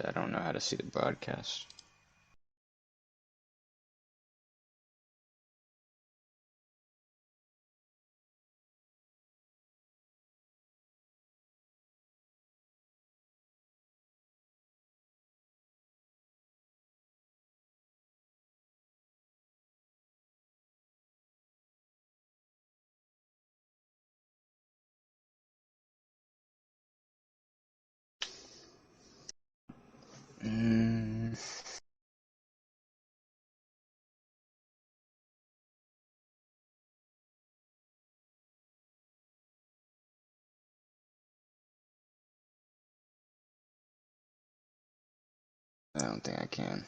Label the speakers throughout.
Speaker 1: I don't know how to see the broadcast. Mm, I don't think I can.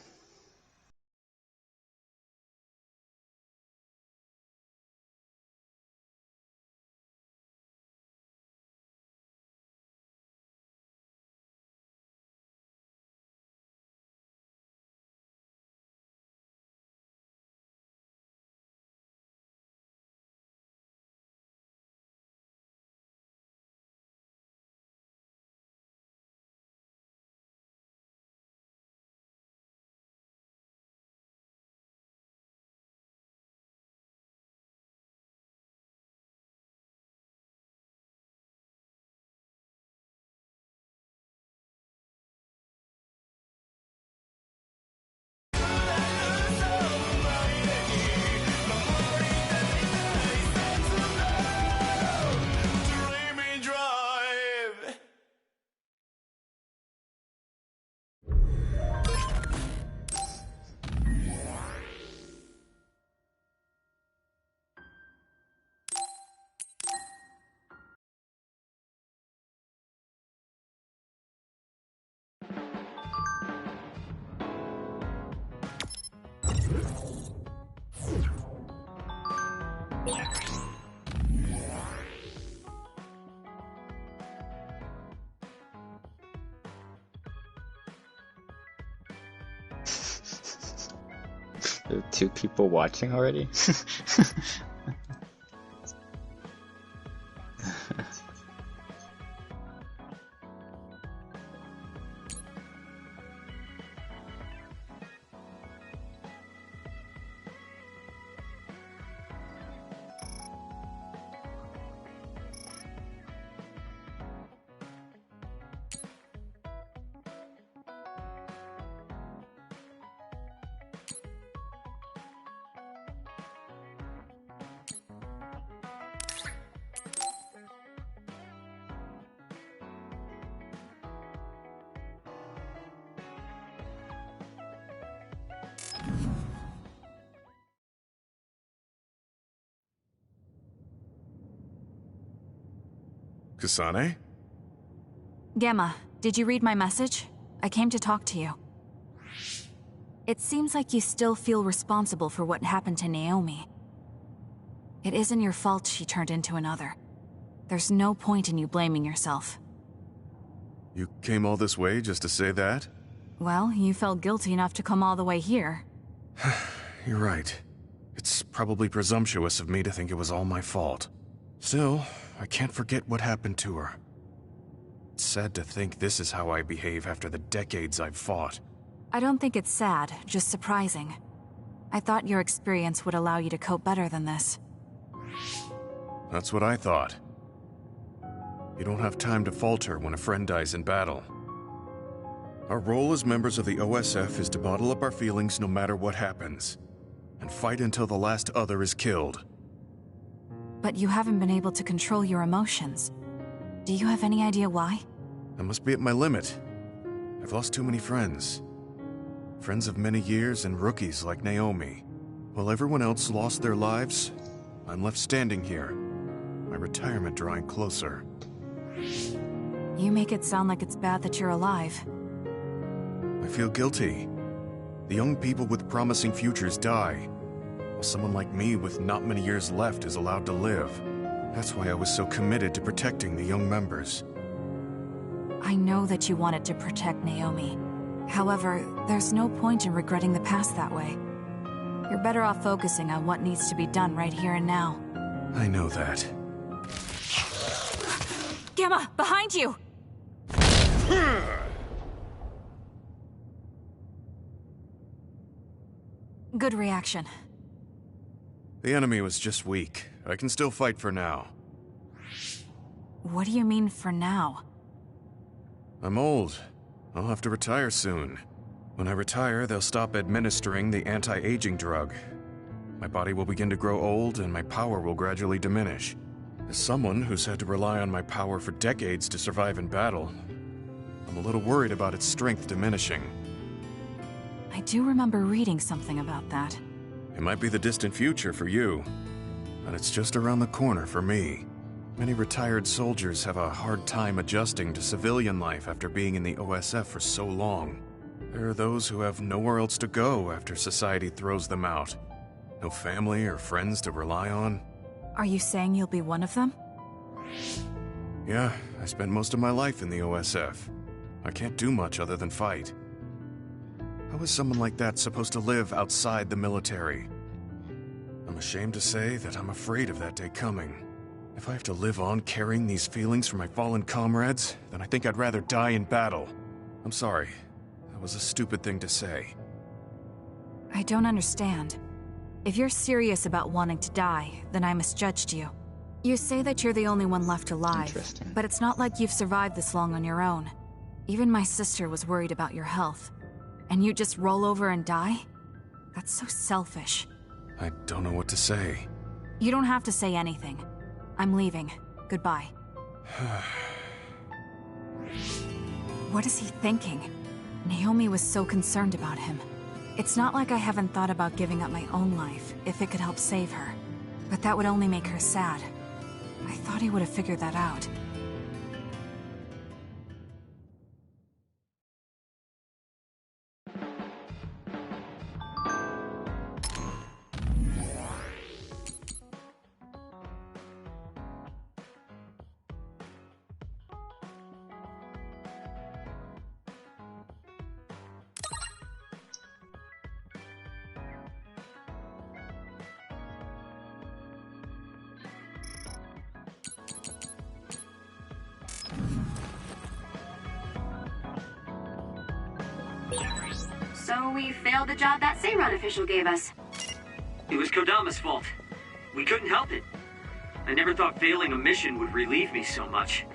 Speaker 1: There are two people watching already?
Speaker 2: Kasane?
Speaker 3: Gamma, did you read my message? I came to talk to you. It seems like you still feel responsible for what happened to Naomi. It isn't your fault she turned into another. There's no point in you blaming yourself.
Speaker 2: You came all this way just to say that?
Speaker 3: Well, you felt guilty enough to come all the way here.
Speaker 2: You're right. It's probably presumptuous of me to think it was all my fault. Still, I can't forget what happened to her. It's sad to think this is how I behave after the decades I've fought.
Speaker 3: I don't think it's sad, just surprising. I thought your experience would allow you to cope better than this.
Speaker 2: That's what I thought. You don't have time to falter when a friend dies in battle. Our role as members of the OSF is to bottle up our feelings no matter what happens, and fight until the last other is killed.
Speaker 3: But you haven't been able to control your emotions. Do you have any idea why?
Speaker 2: I must be at my limit. I've lost too many friends. Friends of many years and rookies like Naomi. While everyone else lost their lives, I'm left standing here, my retirement drawing closer.
Speaker 3: You make it sound like it's bad that you're alive.
Speaker 2: I feel guilty. The young people with promising futures die, while someone like me with not many years left is allowed to live. That's why I was so committed to protecting the young members.
Speaker 3: I know that you wanted to protect Naomi. However, there's no point in regretting the past that way. You're better off focusing on what needs to be done right here and now.
Speaker 2: I know that.
Speaker 3: Gamma, behind you! Good reaction.
Speaker 2: The enemy was just weak. I can still fight for now.
Speaker 3: What do you mean for now?
Speaker 2: I'm old. I'll have to retire soon. When I retire, they'll stop administering the anti-aging drug. My body will begin to grow old, and my power will gradually diminish. As someone who's had to rely on my power for decades to survive in battle, I'm a little worried about its strength diminishing.
Speaker 3: I do remember reading something about that.
Speaker 2: It might be the distant future for you, but it's just around the corner for me. Many retired soldiers have a hard time adjusting to civilian life after being in the OSF for so long. There are those who have nowhere else to go after society throws them out. No family or friends to rely on.
Speaker 3: Are you saying you'll be one of them?
Speaker 2: Yeah, I spent most of my life in the OSF. I can't do much other than fight. How is someone like that supposed to live outside the military? I'm ashamed to say that I'm afraid of that day coming. If I have to live on carrying these feelings for my fallen comrades, then I think I'd rather die in battle. I'm sorry. That was a stupid thing to say.
Speaker 3: I don't understand. If you're serious about wanting to die, then I misjudged you. You say that you're the only one left alive,
Speaker 1: Interesting.
Speaker 3: but it's not like you've survived this long on your own. Even my sister was worried about your health. And you just roll over and die? That's so selfish.
Speaker 2: I don't know what to say.
Speaker 3: You don't have to say anything. I'm leaving. Goodbye. What is he thinking? Naomi was so concerned about him. It's not like I haven't thought about giving up my own life, if it could help save her. But that would only make her sad. I thought he would have figured that out.
Speaker 4: So we failed the job that Seiran official gave us.
Speaker 5: It was Kodama's fault. We couldn't help it. I never thought failing a mission would relieve me so much.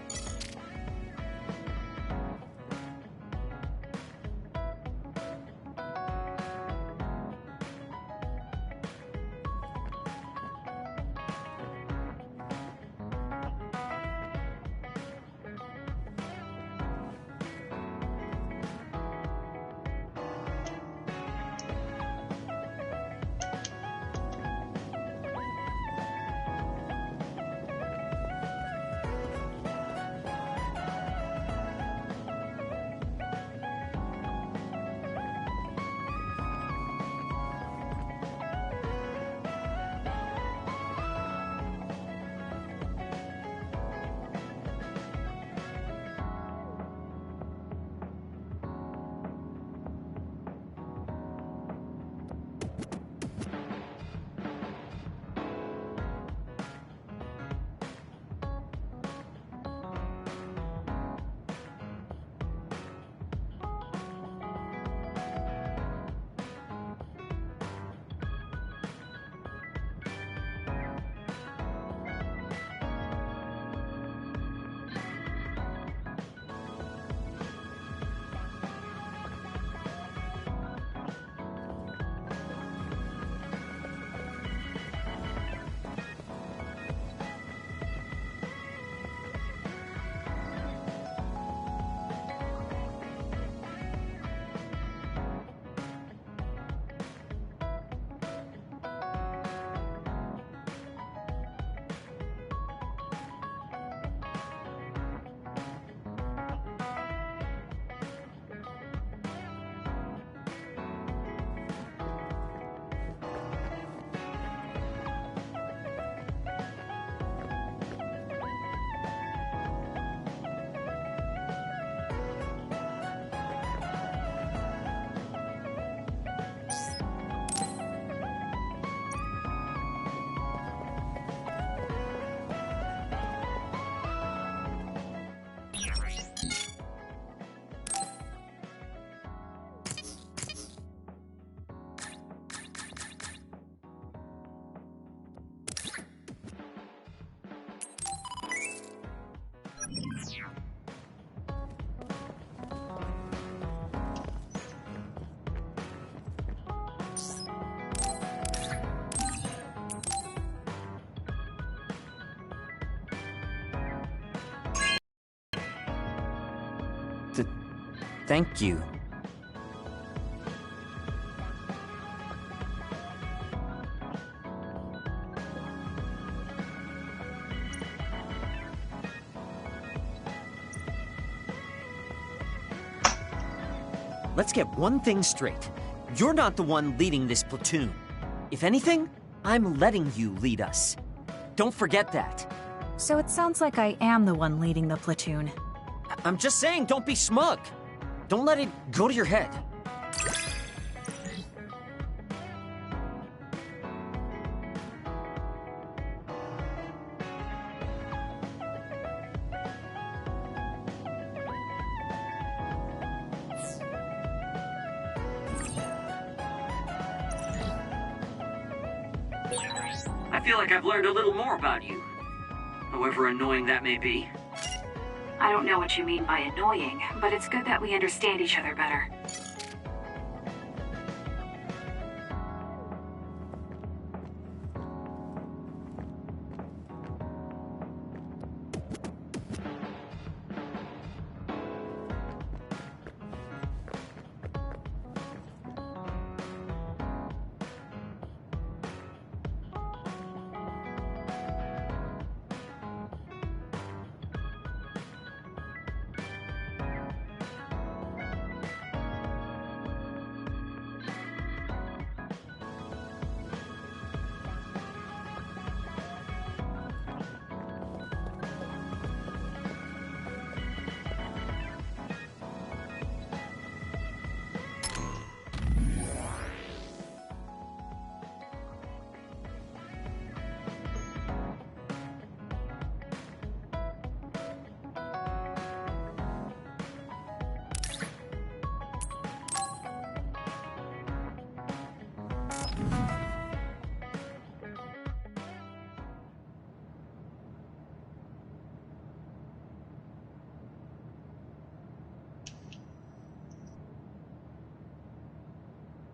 Speaker 6: Thank you. Let's get one thing straight. You're not the one leading this platoon. If anything, I'm letting you lead us. Don't forget that.
Speaker 3: So it sounds like I am the one leading the platoon.
Speaker 6: I'm just saying, don't be smug. Don't let it go to your head.
Speaker 5: I feel like I've learned a little more about you. However annoying that may be.
Speaker 4: I don't know what you mean by annoying, but it's good that we understand each other better.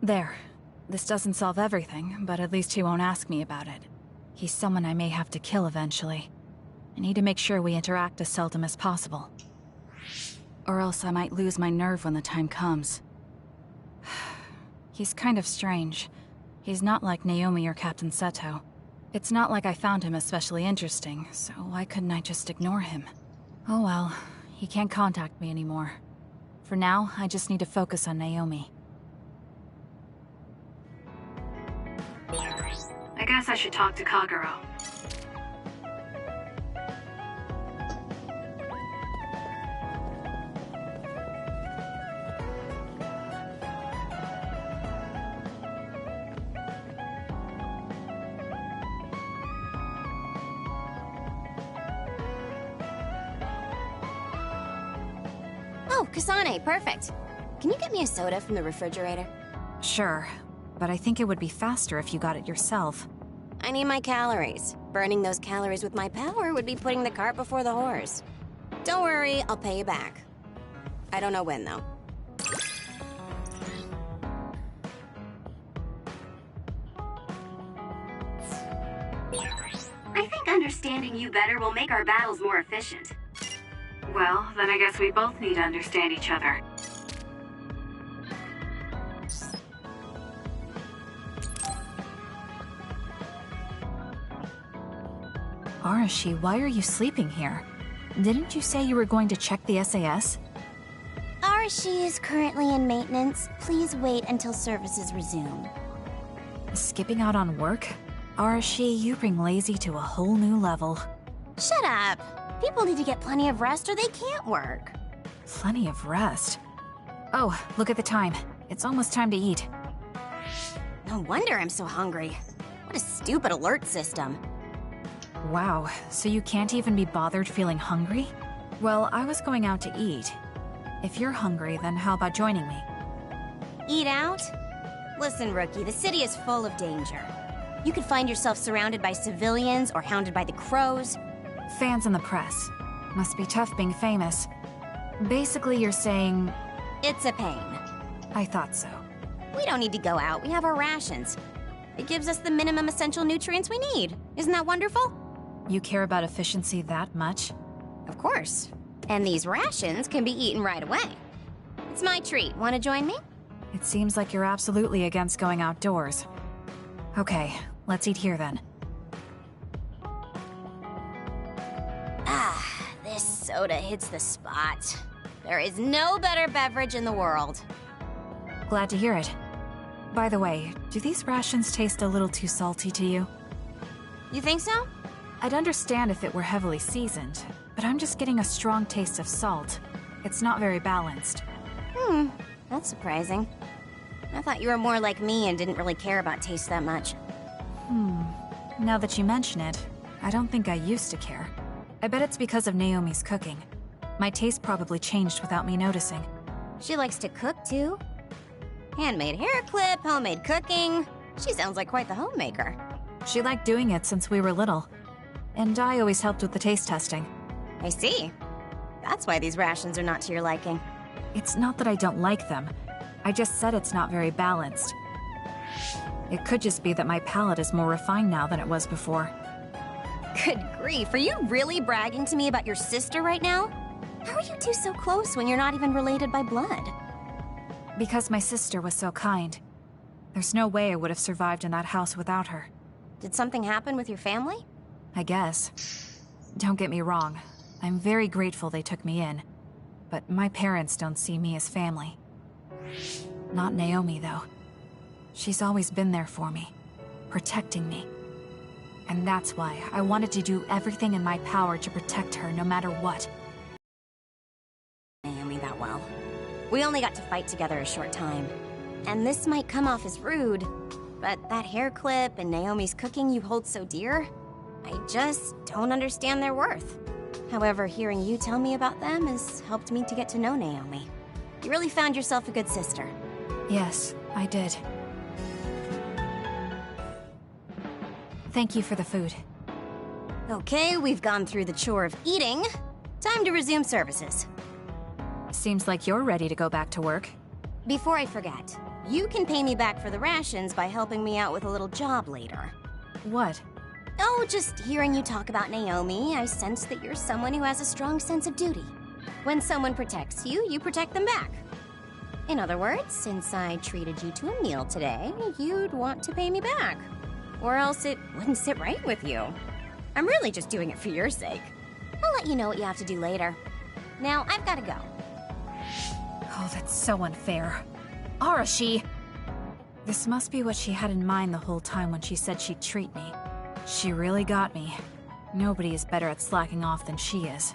Speaker 3: There. This doesn't solve everything, but at least he won't ask me about it. He's someone I may have to kill eventually. I need to make sure we interact as seldom as possible. Or else I might lose my nerve when the time comes. He's kind of strange. He's not like Naomi or Captain Seto. It's not like I found him especially interesting, so why couldn't I just ignore him? Oh well, he can't contact me anymore. For now, I just need to focus on Naomi.
Speaker 4: I guess I should talk to Kagero.
Speaker 7: Oh, Kasane, perfect. Can you get me a soda from the refrigerator?
Speaker 3: Sure, but I think it would be faster if you got it yourself.
Speaker 7: I need my calories. Burning those calories with my power would be putting the cart before the horse. Don't worry, I'll pay you back. I don't know when, though.
Speaker 4: I think understanding you better will make our battles more efficient. Well, then I guess we both need to understand each other.
Speaker 3: Arashi, why are you sleeping here? Didn't you say you were going to check the SAS?
Speaker 7: Arashi is currently in maintenance. Please wait until services resume.
Speaker 3: Skipping out on work? Arashi, you bring lazy to a whole new level.
Speaker 7: Shut up! People need to get plenty of rest or they can't work.
Speaker 3: Plenty of rest? Oh, look at the time. It's almost time to eat.
Speaker 7: No wonder I'm so hungry. What a stupid alert system.
Speaker 3: Wow, so you can't even be bothered feeling hungry? Well, I was going out to eat. If you're hungry, then how about joining me?
Speaker 7: Eat out? Listen, Rookie, the city is full of danger. You could find yourself surrounded by civilians or hounded by the crows.
Speaker 3: Fans in the press. Must be tough being famous. Basically, you're saying...
Speaker 7: It's a pain.
Speaker 3: I thought so.
Speaker 7: We don't need to go out. We have our rations. It gives us the minimum essential nutrients we need. Isn't that wonderful?
Speaker 3: You care about efficiency that much?
Speaker 7: Of course. And these rations can be eaten right away. It's my treat. Want to join me?
Speaker 3: It seems like you're absolutely against going outdoors. Okay, let's eat here then.
Speaker 7: Ah, this soda hits the spot. There is no better beverage in the world.
Speaker 3: Glad to hear it. By the way, do these rations taste a little too salty to you?
Speaker 7: You think so?
Speaker 3: I'd understand if it were heavily seasoned, but I'm just getting a strong taste of salt. It's not very balanced.
Speaker 7: That's surprising. I thought you were more like me and didn't really care about taste that much.
Speaker 3: Now that you mention it, I don't think I used to care. I bet it's because of Naomi's cooking. My taste probably changed without me noticing.
Speaker 7: She likes to cook, too. Handmade hair clip, homemade cooking. She sounds like quite the homemaker.
Speaker 3: She liked doing it since we were little. And I always helped with the taste testing.
Speaker 7: I see. That's why these rations are not to your liking.
Speaker 3: It's not that I don't like them. I just said it's not very balanced. It could just be that my palate is more refined now than it was before.
Speaker 7: Good grief, are you really bragging to me about your sister right now? How are you two so close when you're not even related by blood?
Speaker 3: Because my sister was so kind. There's no way I would have survived in that house without her.
Speaker 7: Did something happen with your family?
Speaker 3: I guess. Don't get me wrong. I'm very grateful they took me in. But my parents don't see me as family. Not Naomi, though. She's always been there for me, protecting me. And that's why I wanted to do everything in my power to protect her no matter what.
Speaker 7: Naomi that well. We only got to fight together a short time. And this might come off as rude, but that hair clip and Naomi's cooking you hold so dear, I just don't understand their worth. However, hearing you tell me about them has helped me to get to know Naomi. You really found yourself a good sister.
Speaker 3: Yes, I did. Thank you for the food.
Speaker 7: Okay, we've gone through the chore of eating. Time to resume services.
Speaker 3: Seems like you're ready to go back to work.
Speaker 7: Before I forget, you can pay me back for the rations by helping me out with a little job later.
Speaker 3: What?
Speaker 7: Oh, just hearing you talk about Naomi, I sense that you're someone who has a strong sense of duty. When someone protects you, you protect them back. In other words, since I treated you to a meal today, you'd want to pay me back. Or else it wouldn't sit right with you. I'm really just doing it for your sake. I'll let you know what you have to do later. Now, I've gotta go.
Speaker 3: Oh, that's so unfair. Arashi! This must be what she had in mind the whole time when she said she'd treat me. She really got me. Nobody is better at slacking off than she is.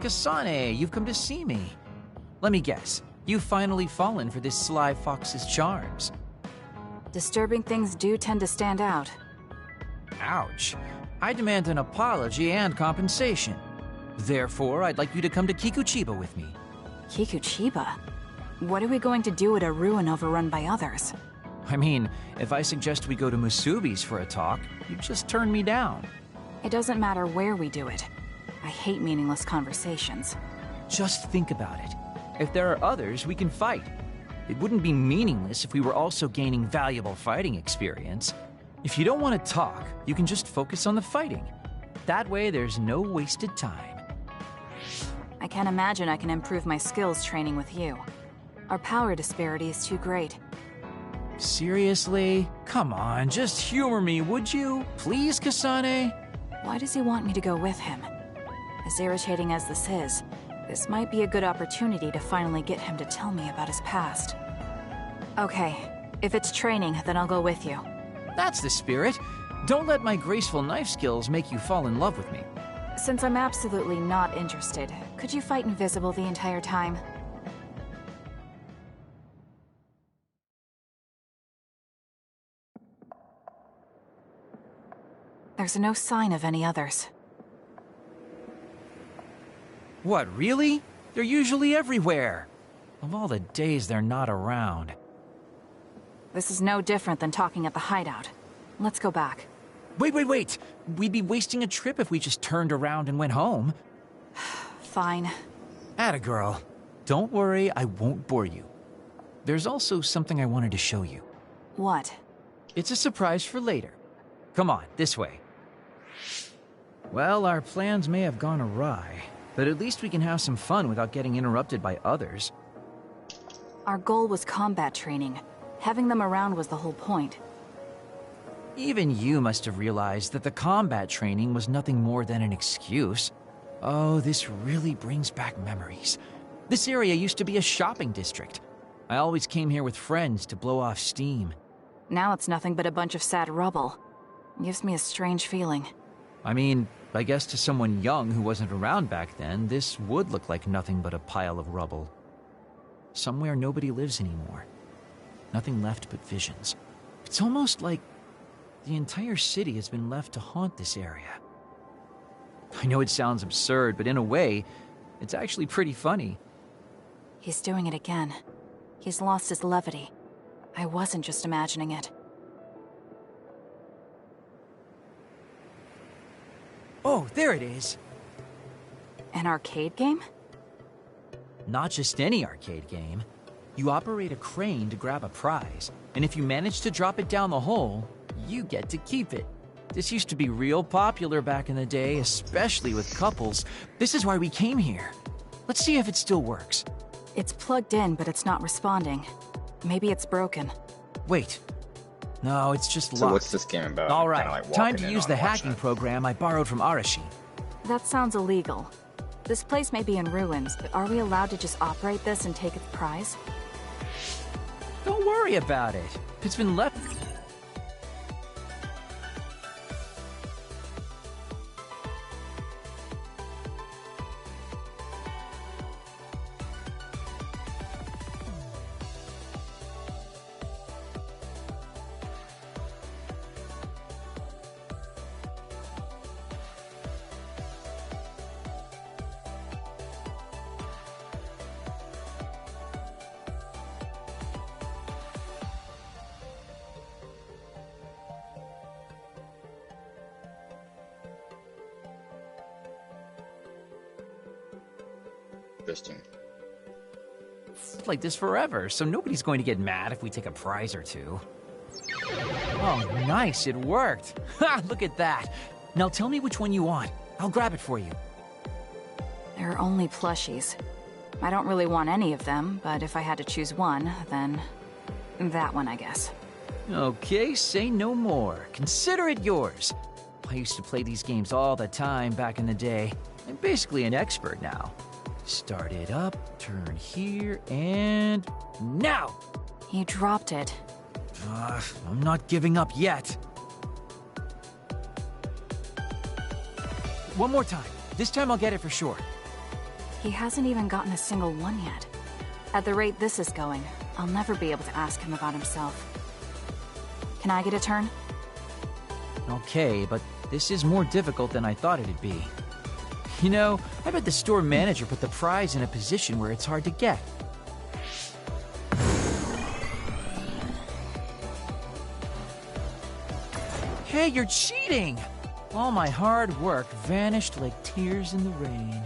Speaker 8: Kasane, you've come to see me. Let me guess, you've finally fallen for this sly fox's charms.
Speaker 3: Disturbing things do tend to stand out.
Speaker 8: Ouch. I demand an apology and compensation. Therefore, I'd like you to come to Kikuchiba with me.
Speaker 3: Kikuchiba? What are we going to do at a ruin overrun by others?
Speaker 8: I mean, if I suggest we go to Musubi's for a talk, you just turn me down.
Speaker 3: It doesn't matter where we do it. I hate meaningless conversations.
Speaker 8: Just think about it. If there are others, we can fight. It wouldn't be meaningless if we were also gaining valuable fighting experience. If you don't want to talk, you can just focus on the fighting. That way, there's no wasted time.
Speaker 3: I can't imagine I can improve my skills training with you. Our power disparity is too great.
Speaker 8: Seriously? Come on, just humor me, would you? Please, Kasane?
Speaker 3: Why does he want me to go with him? As irritating as this is, this might be a good opportunity to finally get him to tell me about his past. Okay, if it's training, then I'll go with you.
Speaker 8: That's the spirit. Don't let my graceful knife skills make you fall in love with me.
Speaker 3: Since I'm absolutely not interested, could you fight invisible the entire time? There's no sign of any others.
Speaker 8: What, really? They're usually everywhere. Of all the days they're not around.
Speaker 3: This is no different than talking at the hideout. Let's go back.
Speaker 8: Wait! We'd be wasting a trip if we just turned around and went home.
Speaker 3: Fine.
Speaker 8: Atta girl. Don't worry, I won't bore you. There's also something I wanted to show you.
Speaker 3: What?
Speaker 8: It's a surprise for later. Come on, this way. Well, our plans may have gone awry, but at least we can have some fun without getting interrupted by others.
Speaker 3: Our goal was combat training. Having them around was the whole point.
Speaker 8: Even you must have realized that the combat training was nothing more than an excuse. Oh, this really brings back memories. This area used to be a shopping district. I always came here with friends to blow off steam.
Speaker 3: Now it's nothing but a bunch of sad rubble. Gives me a strange feeling.
Speaker 8: I mean, I guess to someone young who wasn't around back then, this would look like nothing but a pile of rubble. Somewhere nobody lives anymore. Nothing left but visions. It's almost like the entire city has been left to haunt this area. I know it sounds absurd, but in a way, it's actually pretty funny.
Speaker 3: He's doing it again. He's lost his levity. I wasn't just imagining it.
Speaker 8: Oh, there it is.
Speaker 3: An arcade game?
Speaker 8: Not just any arcade game. You operate a crane to grab a prize, and if you manage to drop it down the hole, you get to keep it. This used to be real popular back in the day, especially with couples. This is why we came here. Let's see if it still works.
Speaker 3: It's plugged in, but it's not responding. Maybe it's broken.
Speaker 8: Wait. No, it's just locked.
Speaker 1: So what's this game about?
Speaker 8: All right,
Speaker 1: Kinda like
Speaker 8: time
Speaker 1: walking
Speaker 8: to
Speaker 1: in
Speaker 8: use
Speaker 1: on
Speaker 8: the
Speaker 1: watching
Speaker 8: hacking
Speaker 1: it.
Speaker 8: program I borrowed from Arashi.
Speaker 3: That sounds illegal. This place may be in ruins, but are we allowed to just operate this and take its prize?
Speaker 8: Don't worry about it. It's been left...
Speaker 1: Interesting.
Speaker 8: like this forever, so nobody's going to get mad if we take a prize or two. Oh, nice, it worked. Ha, look at that. Now tell me which one you want. I'll grab it for you.
Speaker 3: There are only plushies. I don't really want any of them, but if I had to choose one, then that one, I guess.
Speaker 8: Okay, say no more. Consider it yours. I used to play these games all the time back in the day. I'm basically an expert now. Start it up, turn here, and now!
Speaker 3: You dropped it.
Speaker 8: I'm not giving up yet. One more time. This time I'll get it for sure.
Speaker 3: He hasn't even gotten a single one yet. At the rate this is going, I'll never be able to ask him about himself. Can I get a turn?
Speaker 8: Okay, but this is more difficult than I thought it'd be. You know, I bet the store manager put the prize in a position where it's hard to get. Hey, you're cheating! All my hard work vanished like tears in the rain.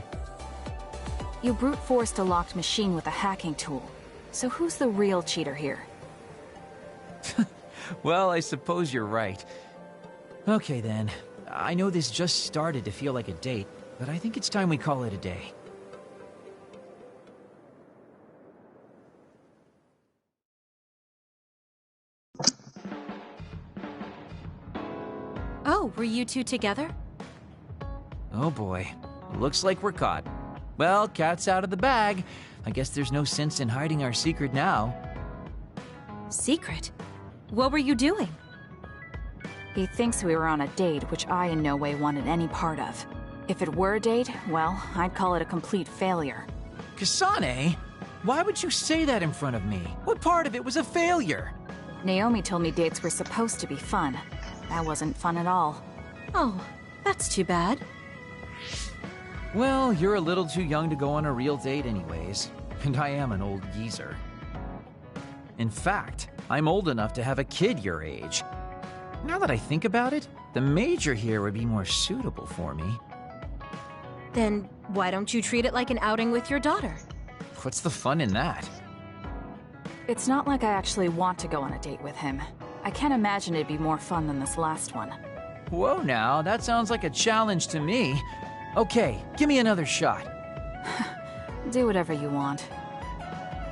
Speaker 3: You brute forced a locked machine with a hacking tool. So who's the real cheater here?
Speaker 8: Well, I suppose you're right. Okay then, I know this just started to feel like a date, but I think it's time we call it a day.
Speaker 7: Oh, were you two together?
Speaker 8: Oh boy, looks like we're caught. Well, cat's out of the bag. I guess there's no sense in hiding our secret now.
Speaker 7: Secret? What were you doing?
Speaker 3: He thinks we were on a date, which I in no way wanted any part of. If it were a date, well, I'd call it a complete failure.
Speaker 8: Kasane? Why would you say that in front of me? What part of it was a failure?
Speaker 3: Naomi told me dates were supposed to be fun. That wasn't fun at all.
Speaker 9: Oh, that's too bad.
Speaker 8: Well, you're a little too young to go on a real date anyways, and I am an old geezer. In fact, I'm old enough to have a kid your age. Now that I think about it, the major here would be more suitable for me.
Speaker 9: Then why don't you treat it like an outing with your daughter?
Speaker 8: What's the fun in that?
Speaker 3: It's not like I actually want to go on a date with him. I can't imagine it'd be more fun than this last one.
Speaker 8: Whoa now, that sounds like a challenge to me. Okay, give me another shot.
Speaker 3: Do whatever you want.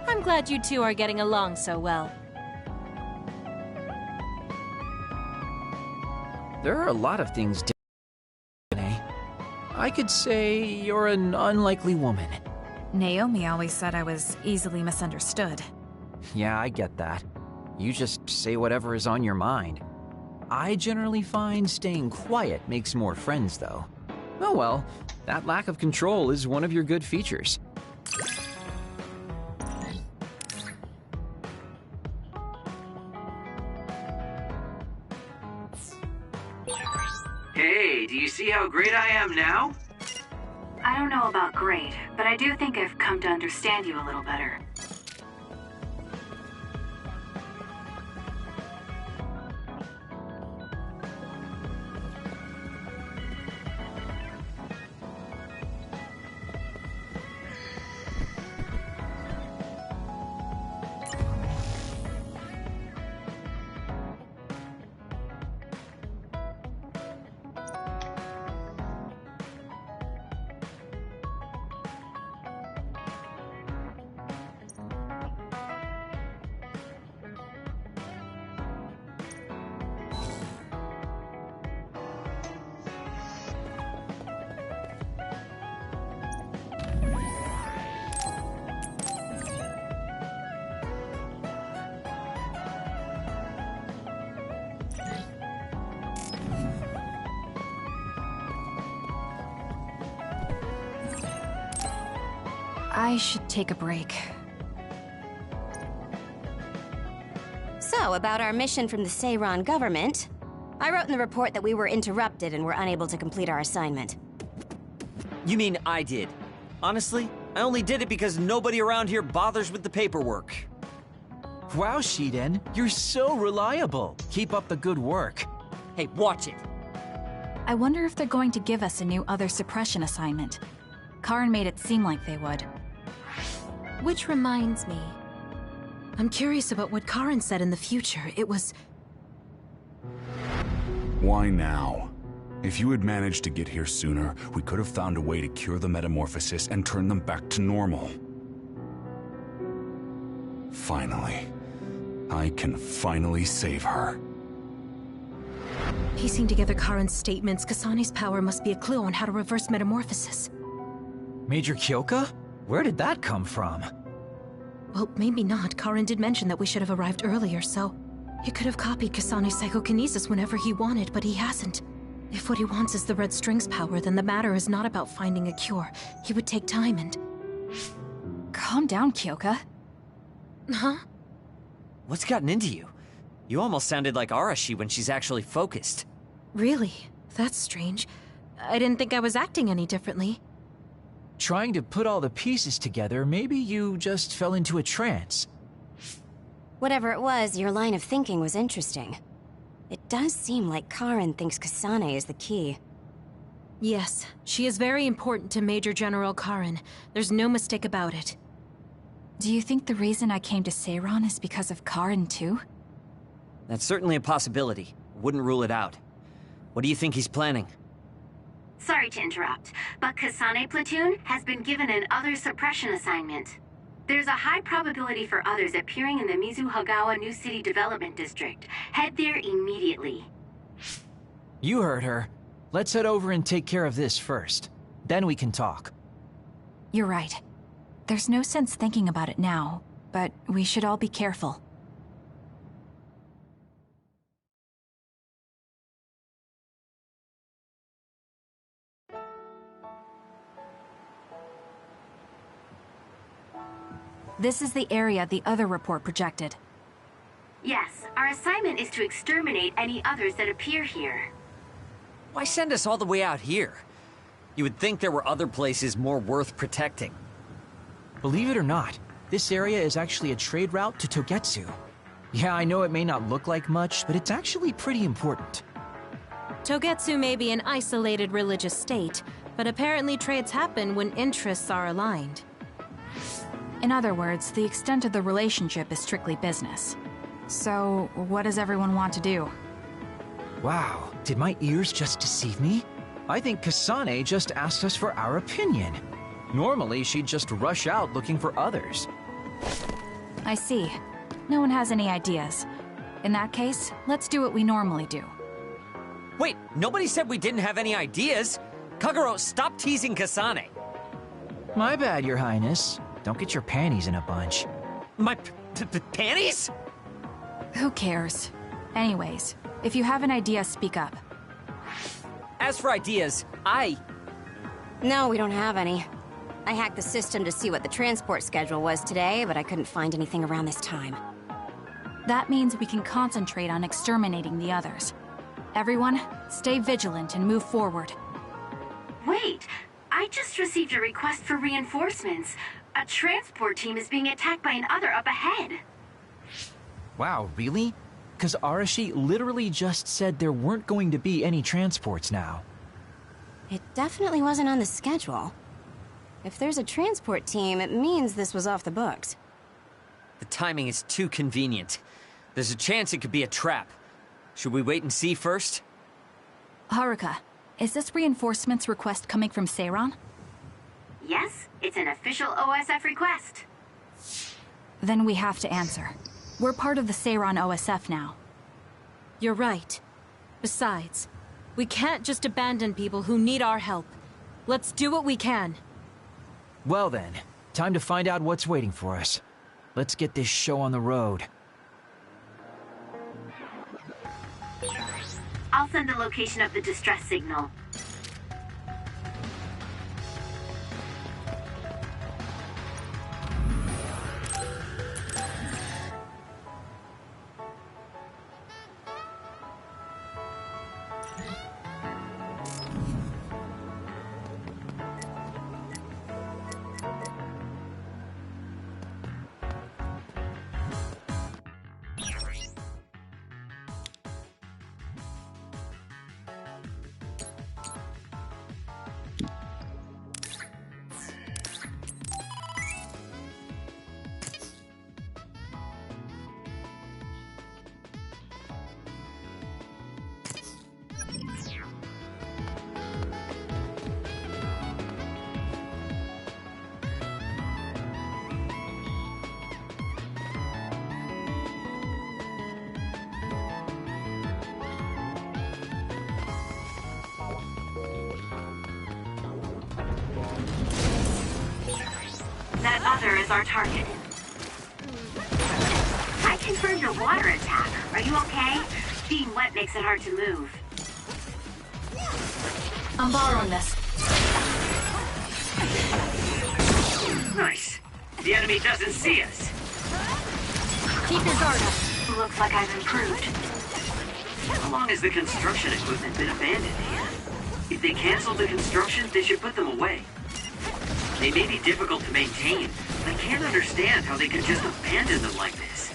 Speaker 9: I'm glad you two are getting along so well.
Speaker 8: There are a lot of things I could say you're an unlikely woman.
Speaker 3: Naomi always said I was easily misunderstood.
Speaker 8: Yeah, I get that. You just say whatever is on your mind. I generally find staying quiet makes more friends, though. Oh well, that lack of control is one of your good features.
Speaker 5: Hey, do you see how great I am now?
Speaker 4: I don't know about great, but I do think I've come to understand you a little better.
Speaker 3: I should take a break.
Speaker 7: So, about our mission from the Seiran government, I wrote in the report that we were interrupted and were unable to complete our assignment.
Speaker 6: You mean I did? Honestly, I only did it because nobody around here bothers with the paperwork.
Speaker 8: Wow, Shiden, you're so reliable. Keep up the good work.
Speaker 6: Hey, watch it.
Speaker 3: I wonder if they're going to give us a new other suppression assignment. Karin made it seem like they would.
Speaker 9: Which reminds me, I'm curious about what Karin said in the future. It was...
Speaker 10: Why now? If you had managed to get here sooner, we could have found a way to cure the metamorphosis and turn them back to normal. Finally. I can finally save her.
Speaker 9: Piecing together Karin's statements, Kasane's power must be a clue on how to reverse metamorphosis.
Speaker 8: Major Kyoka? Where did that come from?
Speaker 9: Well, maybe not. Karin did mention that we should have arrived earlier, so... He could have copied Kasane's psychokinesis whenever he wanted, but he hasn't. If what he wants is the Red String's power, then the matter is not about finding a cure. He would take time and...
Speaker 3: Calm down, Kyoka.
Speaker 9: Huh?
Speaker 6: What's gotten into you? You almost sounded like Arashi when she's actually focused.
Speaker 9: Really? That's strange. I didn't think I was acting any differently.
Speaker 8: Trying to put all the pieces together, maybe you just fell into a trance.
Speaker 7: Whatever it was, your line of thinking was interesting. It does seem like Karin thinks Kasane is the key.
Speaker 9: Yes, she is very important to Major General Karin. There's no mistake about it.
Speaker 3: Do you think the reason I came to Seiran is because of Karin too?
Speaker 6: That's certainly a possibility. Wouldn't rule it out. What do you think he's planning?
Speaker 4: Sorry to interrupt, but Kasane Platoon has been given an other suppression assignment. There's a high probability for others appearing in the Mizuhagawa New City Development District. Head there immediately.
Speaker 8: You heard her. Let's head over and take care of this first. Then we can talk.
Speaker 3: You're right. There's no sense thinking about it now, but we should all be careful. This is the area the other report projected.
Speaker 4: Yes, our assignment is to exterminate any others that appear here.
Speaker 6: Why send us all the way out here? You would think there were other places more worth protecting.
Speaker 8: Believe it or not, this area is actually a trade route to Togetsu. Yeah, I know it may not look like much, but it's actually pretty important.
Speaker 9: Togetsu may be an isolated religious state, but apparently trades happen when interests are aligned.
Speaker 3: In other words, the extent of the relationship is strictly business. So, what does everyone want to do?
Speaker 8: Wow, did my ears just deceive me? I think Kasane just asked us for our opinion. Normally, she'd just rush out looking for others.
Speaker 3: I see. No one has any ideas. In that case, let's do what we normally do.
Speaker 6: Wait, nobody said we didn't have any ideas. Kagero, stop teasing Kasane.
Speaker 8: My bad, Your Highness. Don't get your panties in a bunch.
Speaker 6: My panties?
Speaker 3: Who cares? Anyways, if you have an idea, speak up.
Speaker 6: As for ideas,
Speaker 7: No, we don't have any. I hacked the system to see what the transport schedule was today, but I couldn't find anything around this time.
Speaker 3: That means we can concentrate on exterminating the others. Everyone, stay vigilant and move forward.
Speaker 4: Wait, I just received a request for reinforcements. A transport team is being attacked by an other up ahead.
Speaker 8: Wow, really? Because Arashi literally just said there weren't going to be any transports now.
Speaker 7: It definitely wasn't on the schedule. If there's a transport team, it means this was off the books.
Speaker 6: The timing is too convenient. There's a chance it could be a trap. Should we wait and see first?
Speaker 3: Haruka, is this reinforcements request coming from Seiran?
Speaker 4: Yes, it's an official OSF request.
Speaker 3: Then we have to answer. We're part of the Seiran OSF now.
Speaker 9: You're right. Besides, we can't just abandon people who need our help. Let's do what we can.
Speaker 8: Well then, time to find out what's waiting for us. Let's get this show on the road.
Speaker 4: I'll send the location of the distress signal. That other is our target. I confirmed a water attack. Are you okay? Being wet makes it hard to move.
Speaker 3: I'm borrowing this.
Speaker 5: Nice. The enemy doesn't see us.
Speaker 3: Keep your guard up.
Speaker 4: Looks like I've improved.
Speaker 5: How long has the construction equipment been abandoned here? If they canceled the construction, they should put them away. They may be difficult to maintain, but I can't understand how they could just abandon them like this.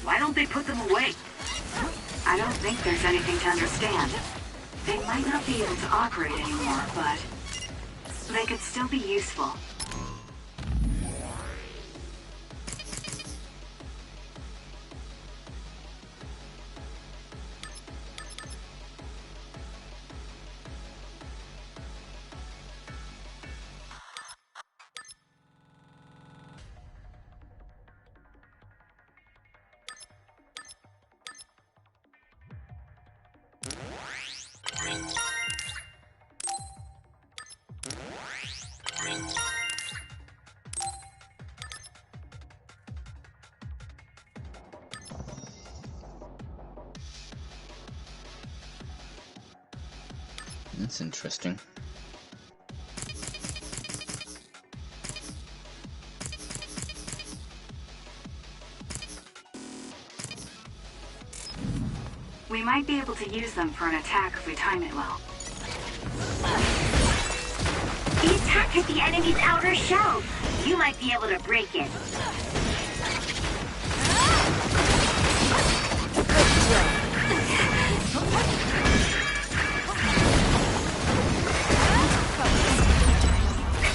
Speaker 5: Why don't they put them away?
Speaker 4: I don't think there's anything to understand. They might not be able to operate anymore, but they could still be useful.
Speaker 1: That's interesting.
Speaker 4: We might be able to use them for an attack if we time it well. The attack hit the enemy's outer shell. You might be able to break it.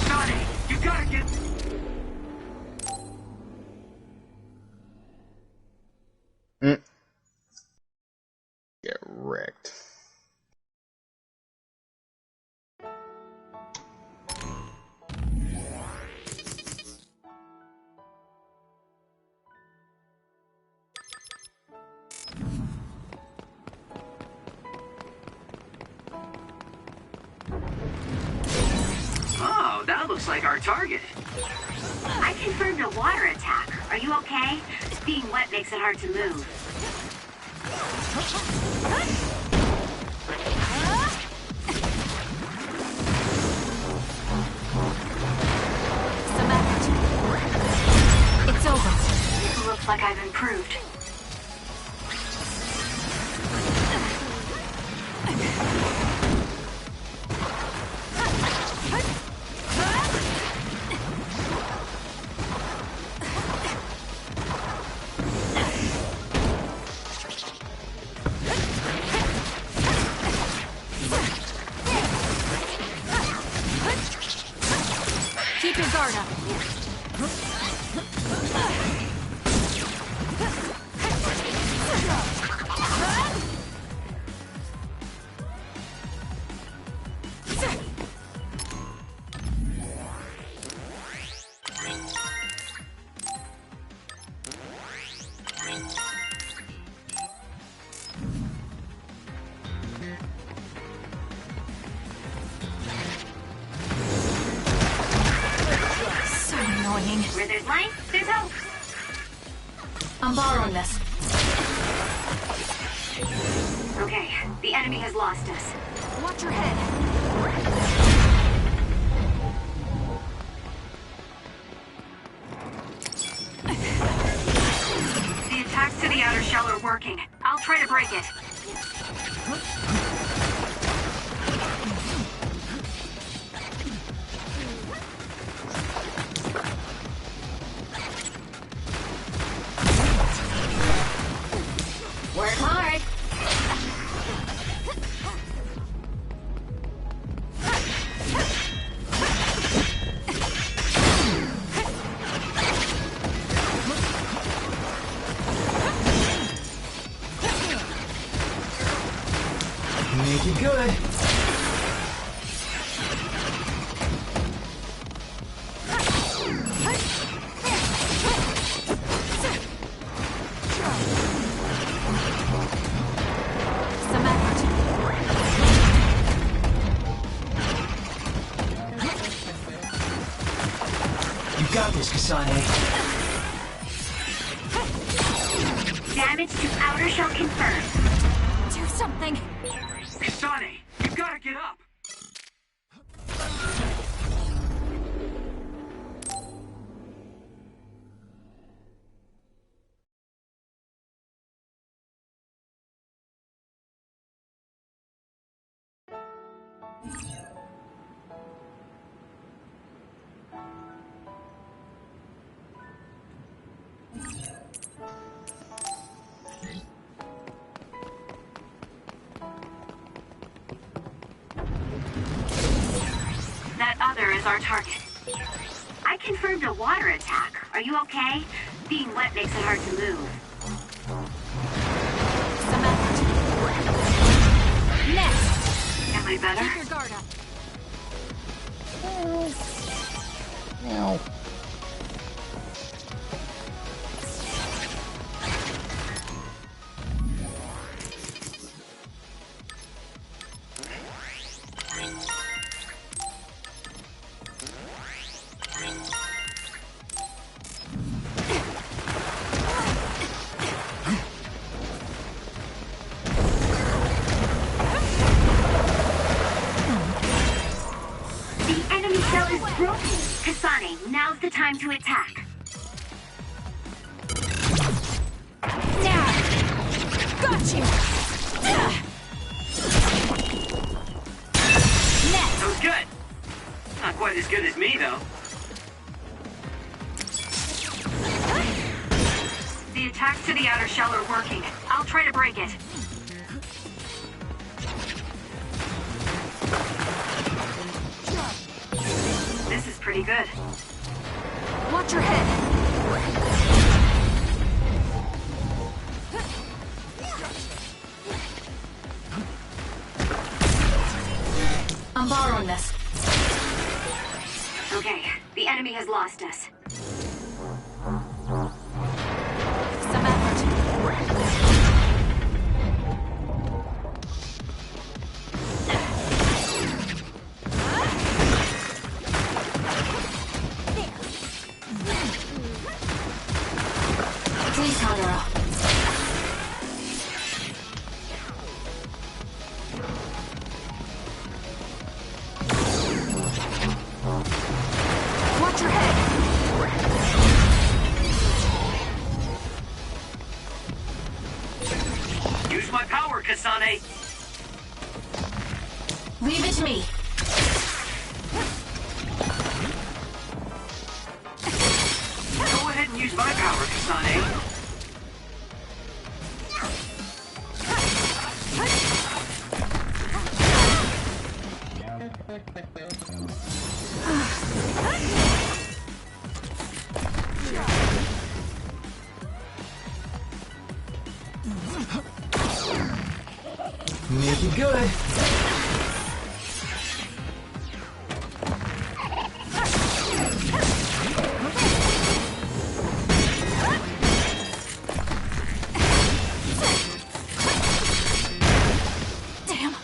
Speaker 5: Sonic, you gotta get...
Speaker 1: Get wrecked.
Speaker 5: Oh, that looks like our target.
Speaker 4: I confirmed a water attack. Are you okay? Being wet makes it hard to move.
Speaker 3: It's over.
Speaker 4: Looks like I've improved.
Speaker 3: Keep your guard up. So annoying.
Speaker 4: Where there's light, there's hope.
Speaker 3: I'm borrowing this.
Speaker 4: Okay, the enemy has lost us.
Speaker 3: Watch your head.
Speaker 4: The attacks to the outer shell are working. I'll try to break it.
Speaker 7: Work hard.
Speaker 8: Make it good.
Speaker 3: Some effort.
Speaker 8: You got this, Kasane.
Speaker 4: Damage to outer shell confirmed.
Speaker 3: Do something.
Speaker 5: Kasane, you gotta get up.
Speaker 4: That other is our target. I confirmed a water attack. Are you okay? Being wet makes it hard to move.
Speaker 3: Some effort. Next.
Speaker 4: Am I better?
Speaker 3: Keep your guard up.
Speaker 4: The enemy shell is broken. Kasane, now's the time to attack.
Speaker 3: Now. Got you.
Speaker 5: was good. Not quite as good as me, though.
Speaker 4: The attacks to the outer shell are working. I'll try to break it. This is pretty good.
Speaker 3: Watch your head! I'm borrowing this.
Speaker 4: Okay, the enemy has lost us.
Speaker 3: Some effort. Please, Kagura. Watch your head!
Speaker 5: Use my power, Kasane.
Speaker 3: Leave it to me.
Speaker 5: Go ahead and use my power, Kasane.
Speaker 8: Make it good.
Speaker 3: Damn.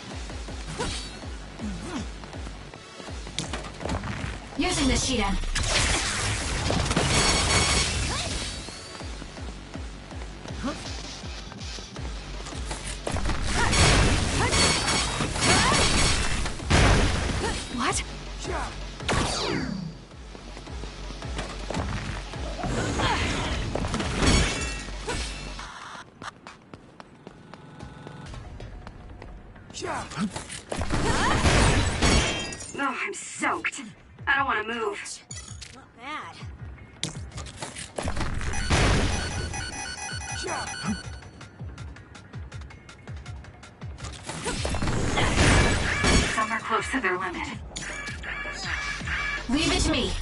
Speaker 3: Using this sheet end. What?
Speaker 4: Oh, I'm soaked. I don't want to move.
Speaker 7: Not bad.
Speaker 4: Some are close to their limit.
Speaker 3: Leave it to me.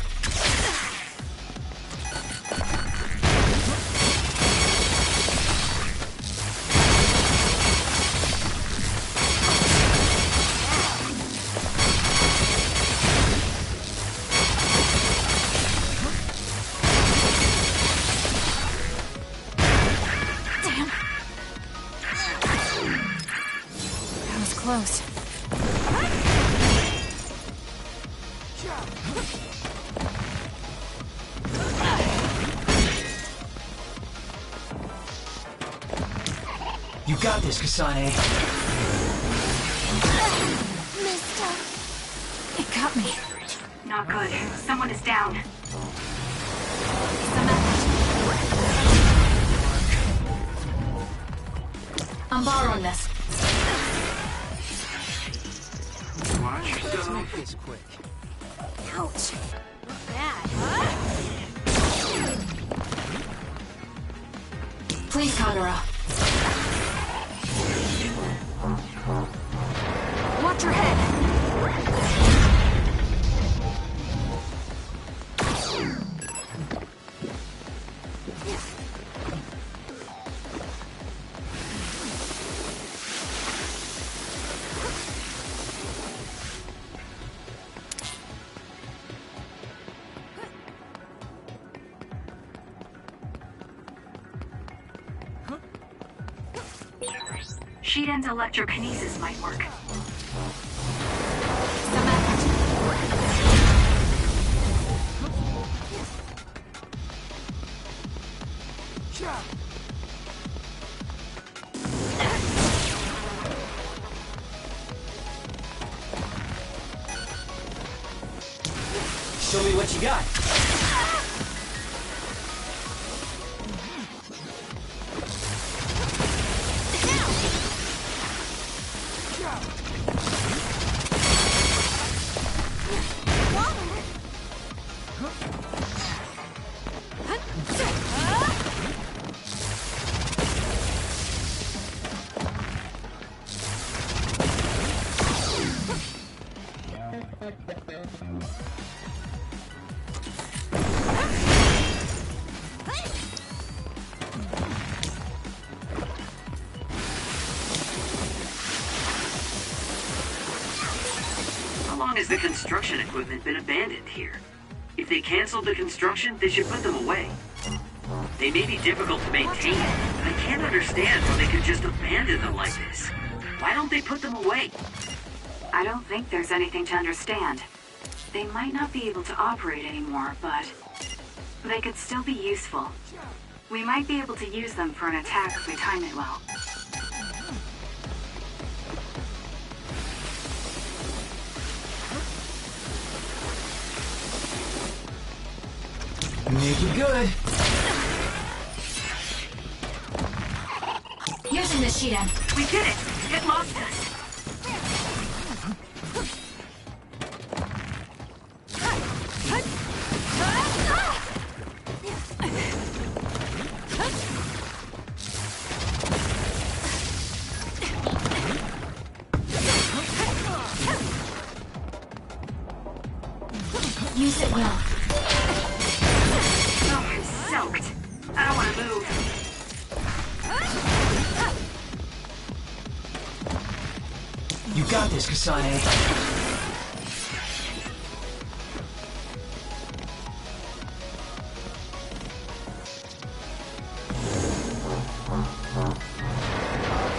Speaker 3: Damn. That was close.
Speaker 8: You got this, Kasane.
Speaker 7: Mister.
Speaker 3: It got me.
Speaker 4: Not good. Someone is down.
Speaker 3: Some effort. I'm borrowing this.
Speaker 5: Watch yourself.
Speaker 8: Make this quick.
Speaker 7: Ouch. Not bad.
Speaker 3: Please, Kagura. Watch your head.
Speaker 4: Shiden's electrokinesis might work.
Speaker 3: Some effort.
Speaker 8: Show me what you got.
Speaker 5: long has the construction equipment been abandoned here? If they canceled the construction, they should put them away. They may be difficult to maintain, but I can't understand how they could just abandon them like this. Why don't they put them away?
Speaker 11: I don't think there's anything to understand. They might not be able to operate anymore, but they could still be useful. We might be able to use them for an attack if we time it well.
Speaker 8: Make it good.
Speaker 3: Using the sheet end.
Speaker 11: We did it! It lost us!
Speaker 3: Use it well.
Speaker 11: Oh, I'm soaked. I don't want to move.
Speaker 8: You got this, Kasane.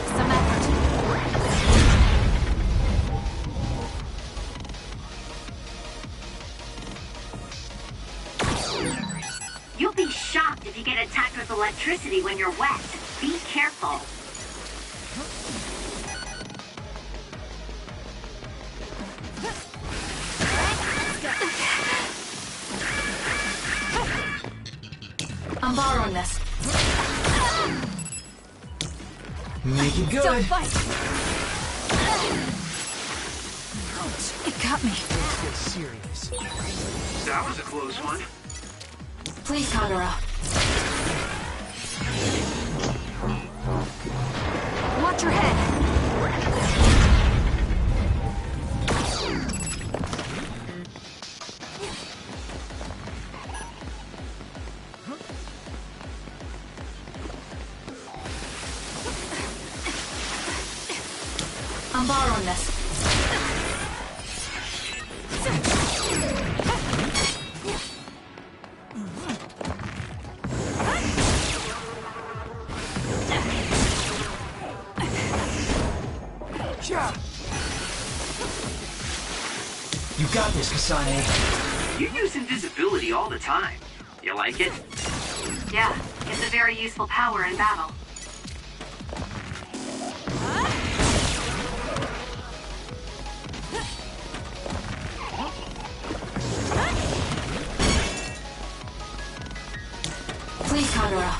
Speaker 3: Some effort.
Speaker 4: You'll be shocked if you get attacked with electricity when you're wet. Be careful.
Speaker 3: I'm borrowing this.
Speaker 8: Make it good.
Speaker 3: Don't fight! Ouch, it got me.
Speaker 8: Let's get serious.
Speaker 5: That was a close one.
Speaker 3: Please, Kagura. Watch your head. I'm borrowing this.
Speaker 8: You got this, Kasane.
Speaker 5: You use invisibility all the time. You like it?
Speaker 11: Yeah, it's a very useful power in battle.
Speaker 3: Please, Kagura.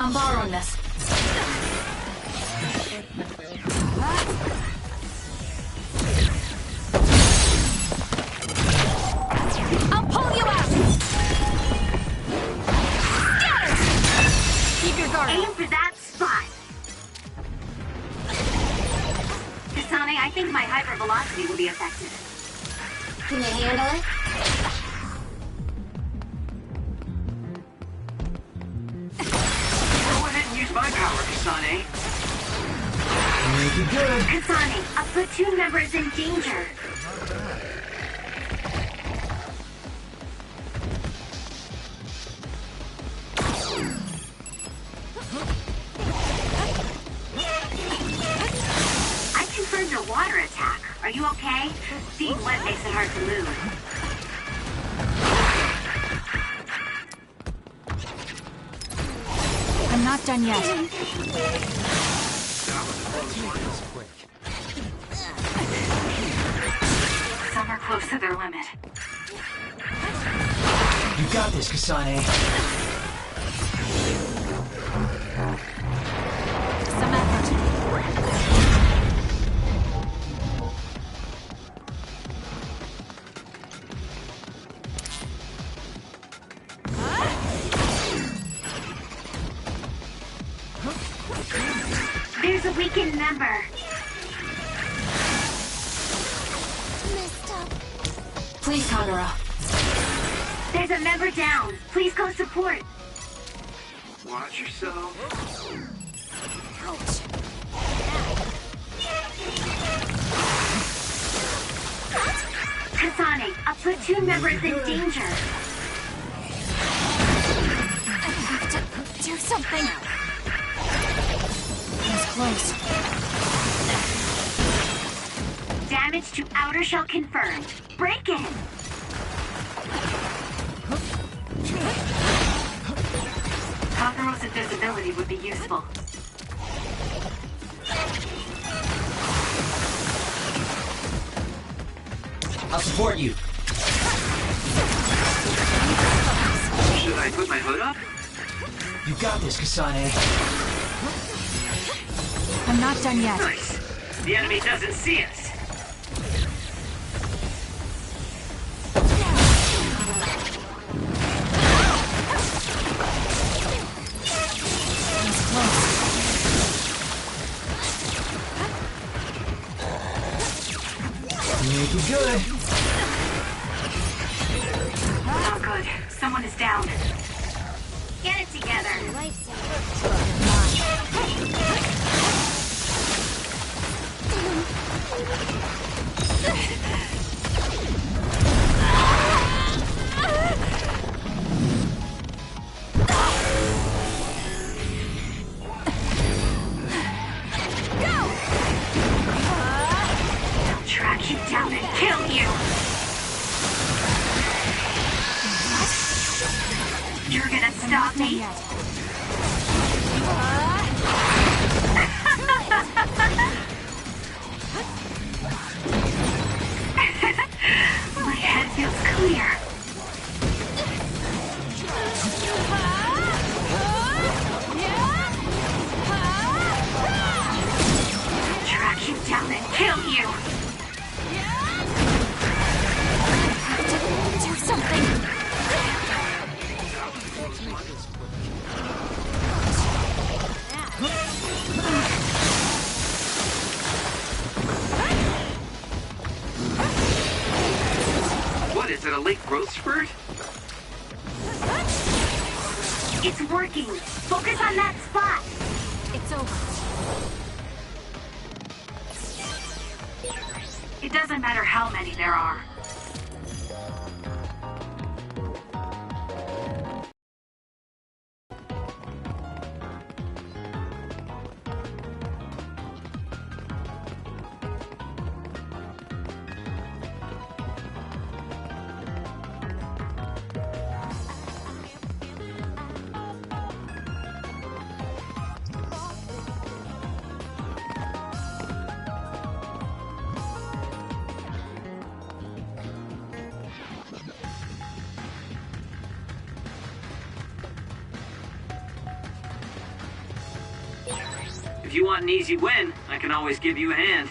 Speaker 3: I'm borrowing this. I'll pull you out! Scatter! Keep your guard
Speaker 4: Aim
Speaker 3: up.
Speaker 4: for that spot. Kasane, I think my hypervelocity will be effective.
Speaker 7: Can you handle it?
Speaker 5: Go ahead and use my power, Kasane.
Speaker 8: Make it good.
Speaker 4: Kasane, a platoon member is in danger. I confirmed a water attack. Are you okay? Being wet makes it hard to move.
Speaker 3: I'm not done yet.
Speaker 11: Some are close to their limit.
Speaker 8: You got this, Kasane.
Speaker 3: Some effort.
Speaker 4: There's a weakened member.
Speaker 7: Messed up.
Speaker 3: Please, Kagura.
Speaker 4: There's a member down. Please go support.
Speaker 5: Watch yourself.
Speaker 7: Ouch.
Speaker 4: Kasane, a platoon member is in danger.
Speaker 7: I have to do something.
Speaker 3: It's close.
Speaker 4: Damage to outer shell confirmed. Break in.
Speaker 11: Kakuro's invisibility would be useful.
Speaker 8: I'll support you.
Speaker 5: Should I put my hood up?
Speaker 8: You got this, Kasane.
Speaker 3: I'm not done yet.
Speaker 5: Nice. The enemy doesn't see us.
Speaker 3: It's close.
Speaker 8: Make it good.
Speaker 11: Oh, good. Someone is down.
Speaker 4: Get it together. I'll track you down and kill you. You're gonna stop me? My head feels clear. Track you down and kill you.
Speaker 7: Do something.
Speaker 5: What is it, a late growth spurt?
Speaker 4: It's working. Focus on that spot.
Speaker 3: It's over.
Speaker 11: It doesn't matter how many there are.
Speaker 5: If you want an easy win, I can always give you a hand.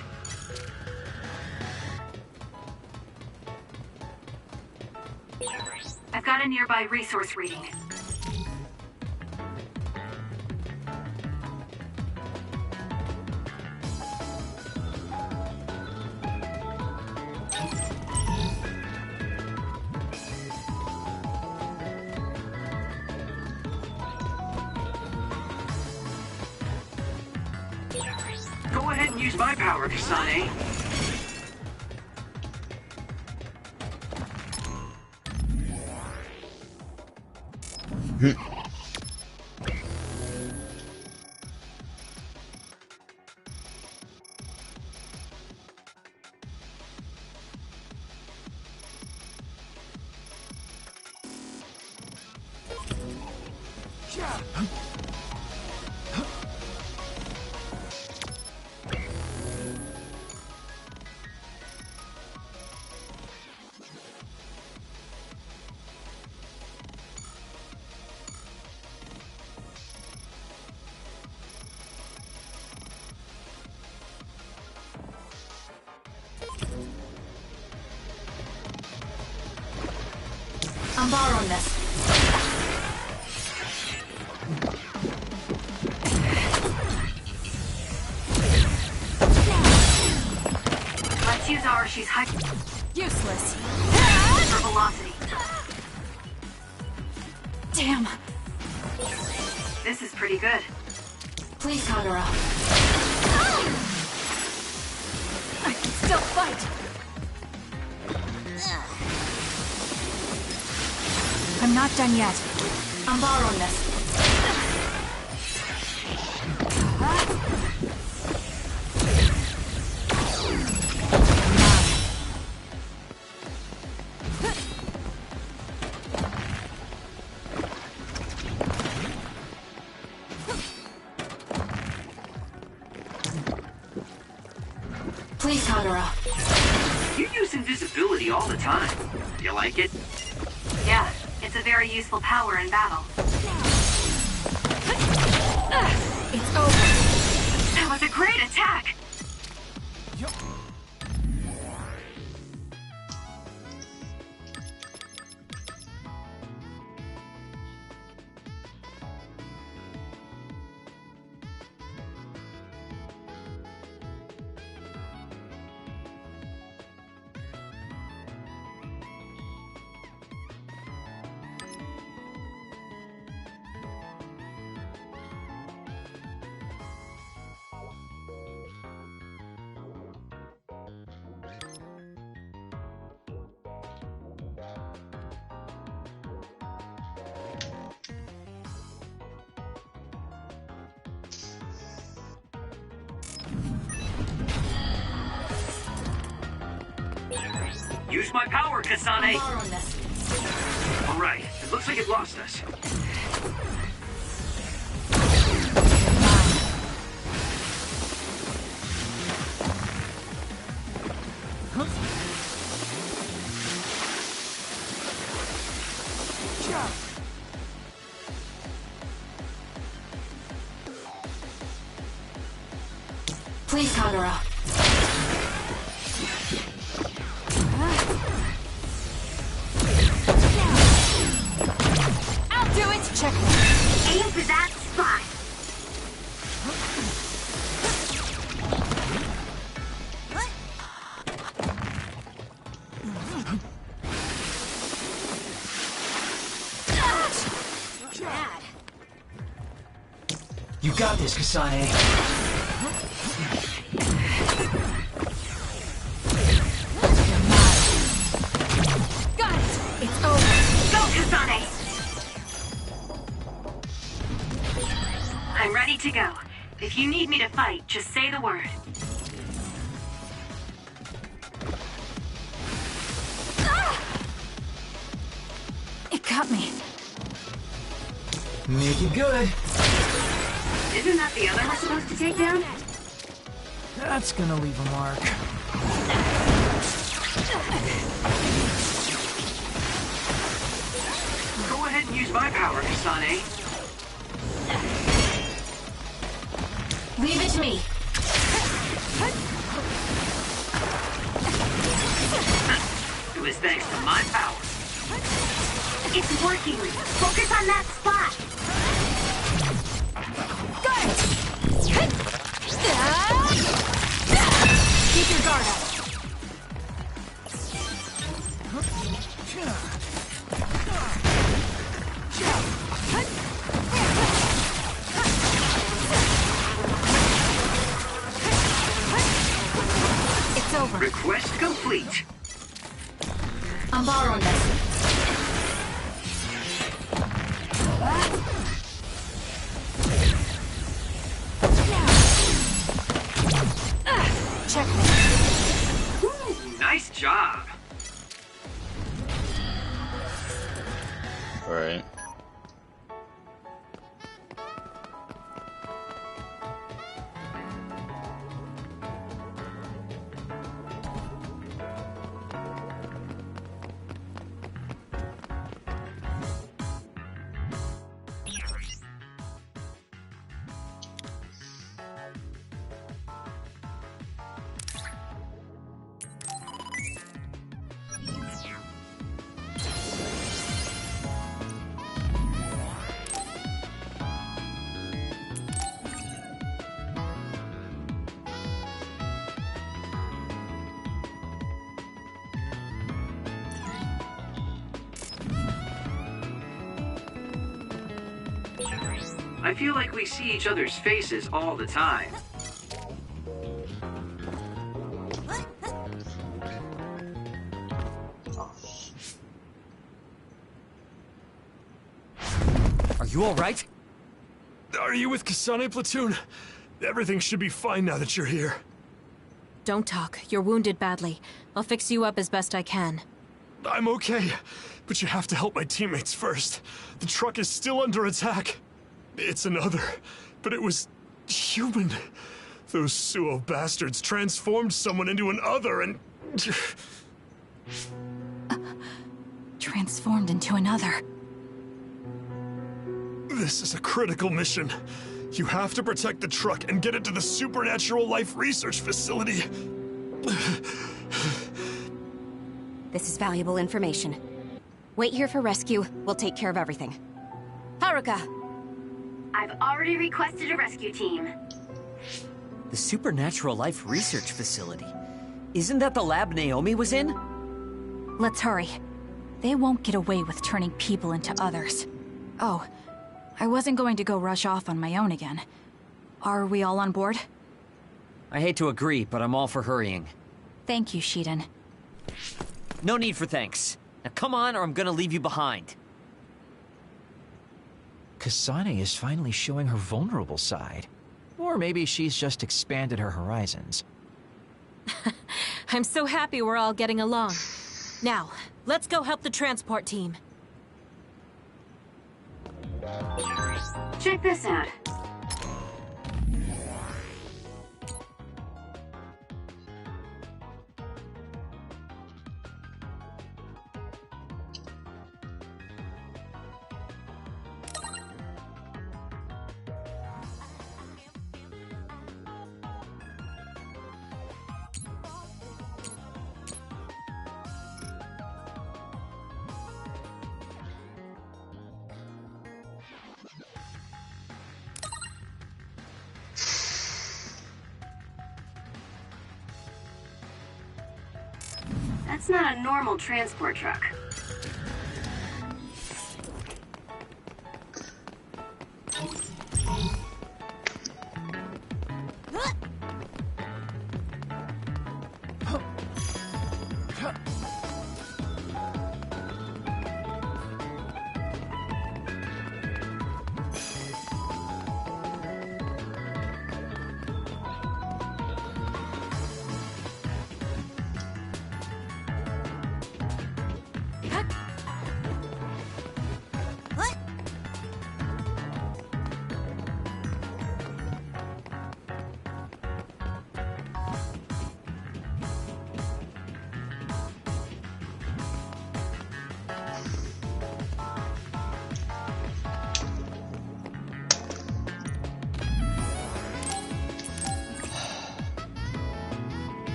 Speaker 11: I've got a nearby resource reading.
Speaker 5: Go ahead and use my power, Kasane.
Speaker 3: I'm borrowing this.
Speaker 11: she's high.
Speaker 3: Useless.
Speaker 11: Her velocity.
Speaker 3: Damn.
Speaker 11: This is pretty good.
Speaker 3: Please, Kagura. I can still fight. I'm not done yet. I'm borrowing this. Please, Kagura.
Speaker 5: You use invisibility all the time. You like it?
Speaker 11: Yeah, it's a very useful power in battle.
Speaker 3: It's over.
Speaker 11: That was a great attack!
Speaker 5: Use my power, Kasane!
Speaker 3: Borrowing this.
Speaker 5: Alright, it looks like it lost us.
Speaker 3: Please, Kagura. I'll do it! Check me.
Speaker 4: Aim for that spot.
Speaker 8: You got this, Kasane.
Speaker 3: Got it! It's over.
Speaker 11: Go, Kasane! I'm ready to go. If you need me to fight, just say the word.
Speaker 3: It got me.
Speaker 8: Make it good.
Speaker 4: Isn't that the other we're supposed to take down?
Speaker 8: That's gonna leave a mark.
Speaker 5: Go ahead and use my power, Kasane.
Speaker 3: Leave it to me.
Speaker 5: It was thanks to my power.
Speaker 4: It's working. Focus on that spot.
Speaker 3: Got it! Keep your guard up. It's over.
Speaker 5: Request complete.
Speaker 3: I'm borrowing this. Check me.
Speaker 5: Ooh, nice job.
Speaker 1: Alright.
Speaker 5: I feel like we see each other's faces all the time.
Speaker 6: Are you all right?
Speaker 12: Are you with Kasane Platoon? Everything should be fine now that you're here.
Speaker 9: Don't talk. You're wounded badly. I'll fix you up as best I can.
Speaker 12: I'm okay, but you have to help my teammates first. The truck is still under attack. It's another, but it was human. Those Suo bastards transformed someone into an other and...
Speaker 3: Transformed into another.
Speaker 12: This is a critical mission. You have to protect the truck and get it to the Supernatural Life Research Facility.
Speaker 7: This is valuable information. Wait here for rescue. We'll take care of everything. Haruka!
Speaker 4: I've already requested a rescue team.
Speaker 6: The Supernatural Life Research Facility. Isn't that the lab Naomi was in?
Speaker 3: Let's hurry. They won't get away with turning people into others. Oh, I wasn't going to go rush off on my own again. Are we all on board?
Speaker 6: I hate to agree, but I'm all for hurrying.
Speaker 3: Thank you, Shiden.
Speaker 6: No need for thanks. Now come on, or I'm gonna leave you behind.
Speaker 8: Kasane is finally showing her vulnerable side. Or maybe she's just expanded her horizons.
Speaker 9: I'm so happy we're all getting along. Now, let's go help the transport team.
Speaker 11: Check this out.
Speaker 4: That's not a normal transport truck.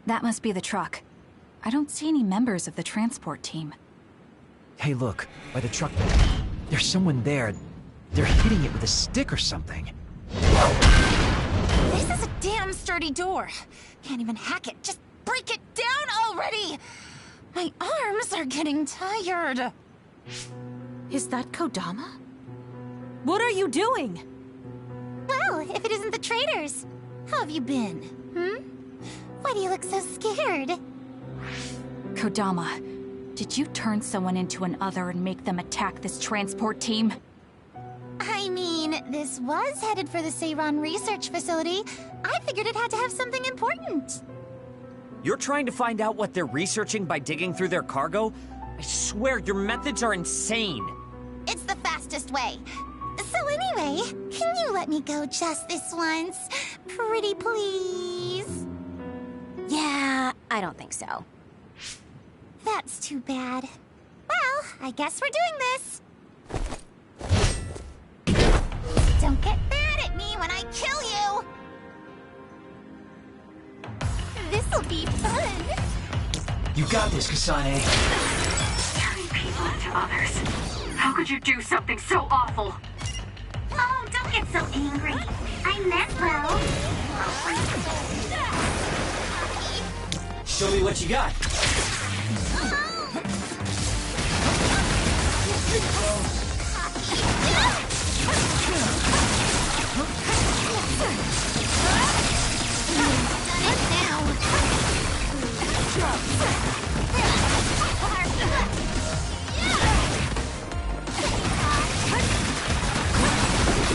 Speaker 3: That must be the truck. I don't see any members of the transport team.
Speaker 8: Hey, look, by the truck. There's someone there. They're hitting it with a stick or something.
Speaker 13: This is a damn sturdy door. Can't even hack it. Just break it down already! My arms are getting tired.
Speaker 9: Is that Kodama? What are you doing?
Speaker 13: Well, if it isn't the traitors. How have you been? Why do you look so scared?
Speaker 3: Kodama, did you turn someone into an other and make them attack this transport team?
Speaker 13: I mean, this was headed for the Seiran research facility. I figured it had to have something important.
Speaker 6: You're trying to find out what they're researching by digging through their cargo? I swear, your methods are insane.
Speaker 13: It's the fastest way. So anyway, can you let me go just this once? Pretty please?
Speaker 7: Yeah, I don't think so.
Speaker 13: That
Speaker 7: That's too bad. Well, I guess we're doing this. Don't get mad at me when I kill you! This'll be fun!
Speaker 8: You got this, Kasane.
Speaker 11: Turning people into others. How could you do something so awful?
Speaker 4: Oh, don't get so angry. I meant well.
Speaker 8: Show me what you got.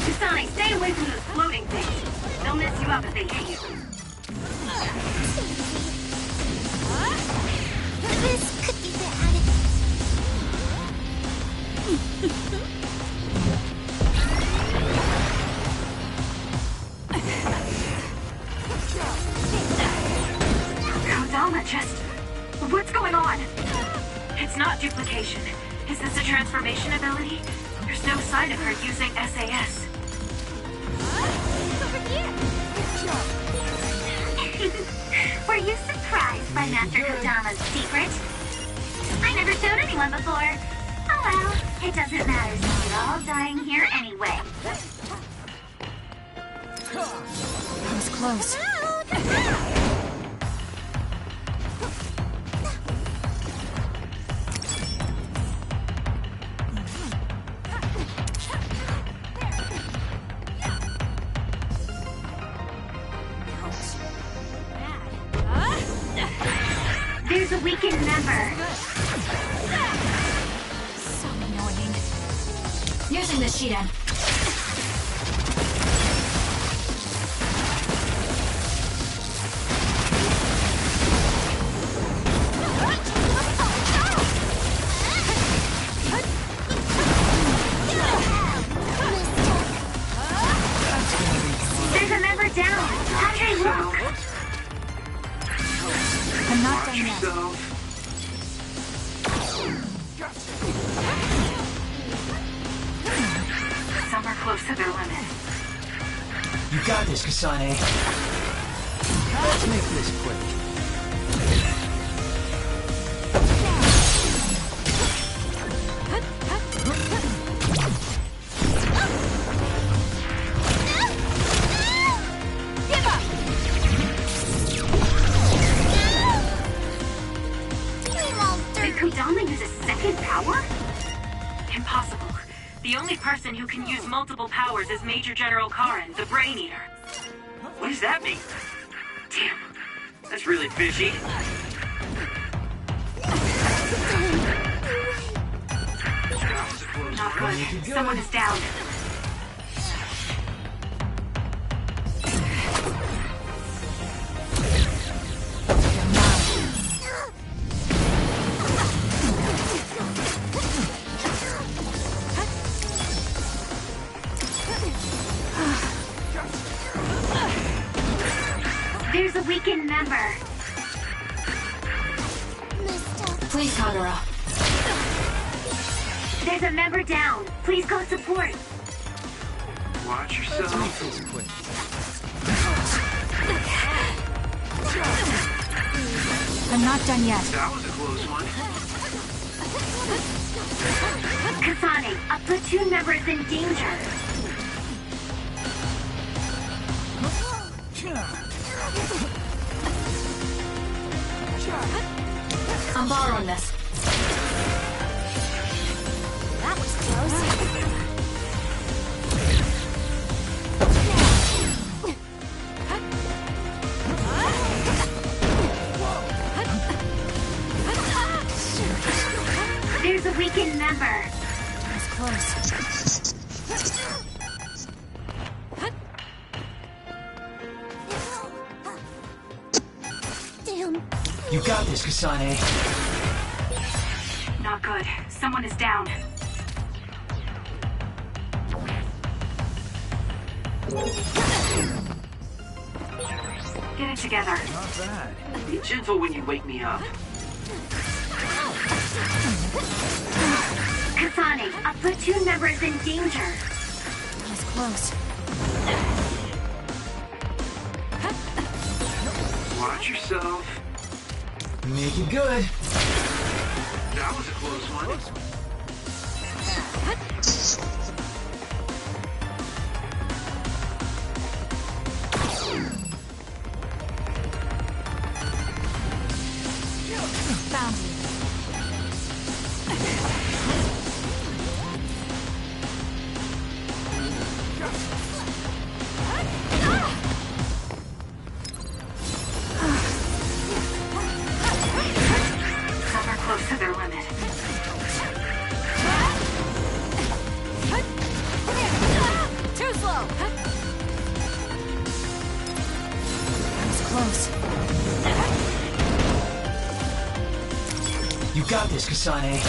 Speaker 4: Kasane, stay away from those floating things. They'll mess you up if they hit you.
Speaker 7: This could be bad.
Speaker 11: Kodama just... What's going on? It's not duplication. Is this a transformation ability? There's no sign of her using SAS.
Speaker 7: Over here.
Speaker 4: Were you surprised by Master Kodama's secret? I never showed anyone before. Oh well, it doesn't matter since we're all dying here anyway.
Speaker 3: That was close.
Speaker 4: There's a weakened member.
Speaker 3: So annoying. Using the Shiden.
Speaker 4: There's a member down. How'd they look?
Speaker 3: I'm not done yet.
Speaker 11: Some are close to their limit.
Speaker 8: You got this, Kasane. Let's make this quick.
Speaker 4: Did Kodama use a second power?
Speaker 11: Impossible. The only person who can use multiple powers is Major General Karen, the Brain Eater.
Speaker 5: What does that mean? Damn, that's really fishy.
Speaker 11: Not good. Someone is down.
Speaker 4: There's a weakened member.
Speaker 3: Please, Kagura.
Speaker 4: There's a member down. Please go support.
Speaker 5: Watch yourself.
Speaker 3: I'm not done yet.
Speaker 5: That was a close one.
Speaker 4: Kasane, a platoon member is in danger.
Speaker 3: I'm borrowing this.
Speaker 7: That was close.
Speaker 4: There's a weakened member.
Speaker 3: That's close.
Speaker 7: Damn.
Speaker 8: You got this, Kasane.
Speaker 11: Not good. Someone is down. Get it together.
Speaker 8: Not bad.
Speaker 5: Be gentle when you wake me up.
Speaker 4: Kasane, a platoon member is in danger.
Speaker 3: That was close.
Speaker 5: Watch yourself.
Speaker 8: Make it good.
Speaker 5: That was a close one.
Speaker 3: Found you.
Speaker 11: Some are close to their limit.
Speaker 3: Too slow. That was close.
Speaker 8: You got this, Kasane.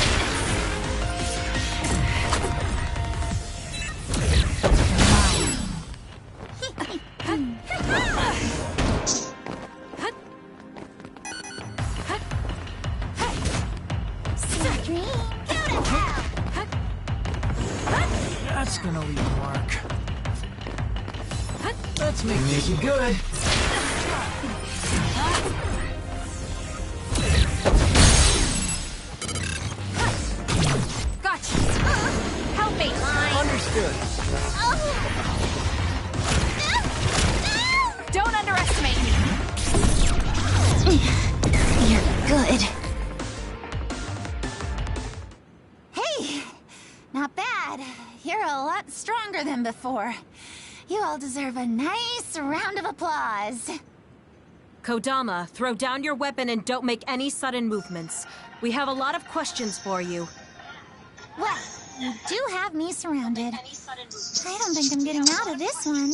Speaker 8: That's gonna leave a mark. Let's make it good.
Speaker 3: Gotcha. Help me.
Speaker 8: Understood.
Speaker 3: Don't underestimate me.
Speaker 13: You're good. Hey, not bad. You're a lot stronger than before. You all deserve a nice round of applause.
Speaker 9: Kodama, throw down your weapon and don't make any sudden movements. We have a lot of questions for you.
Speaker 13: Well, you do have me surrounded. I don't think I'm getting out of this one.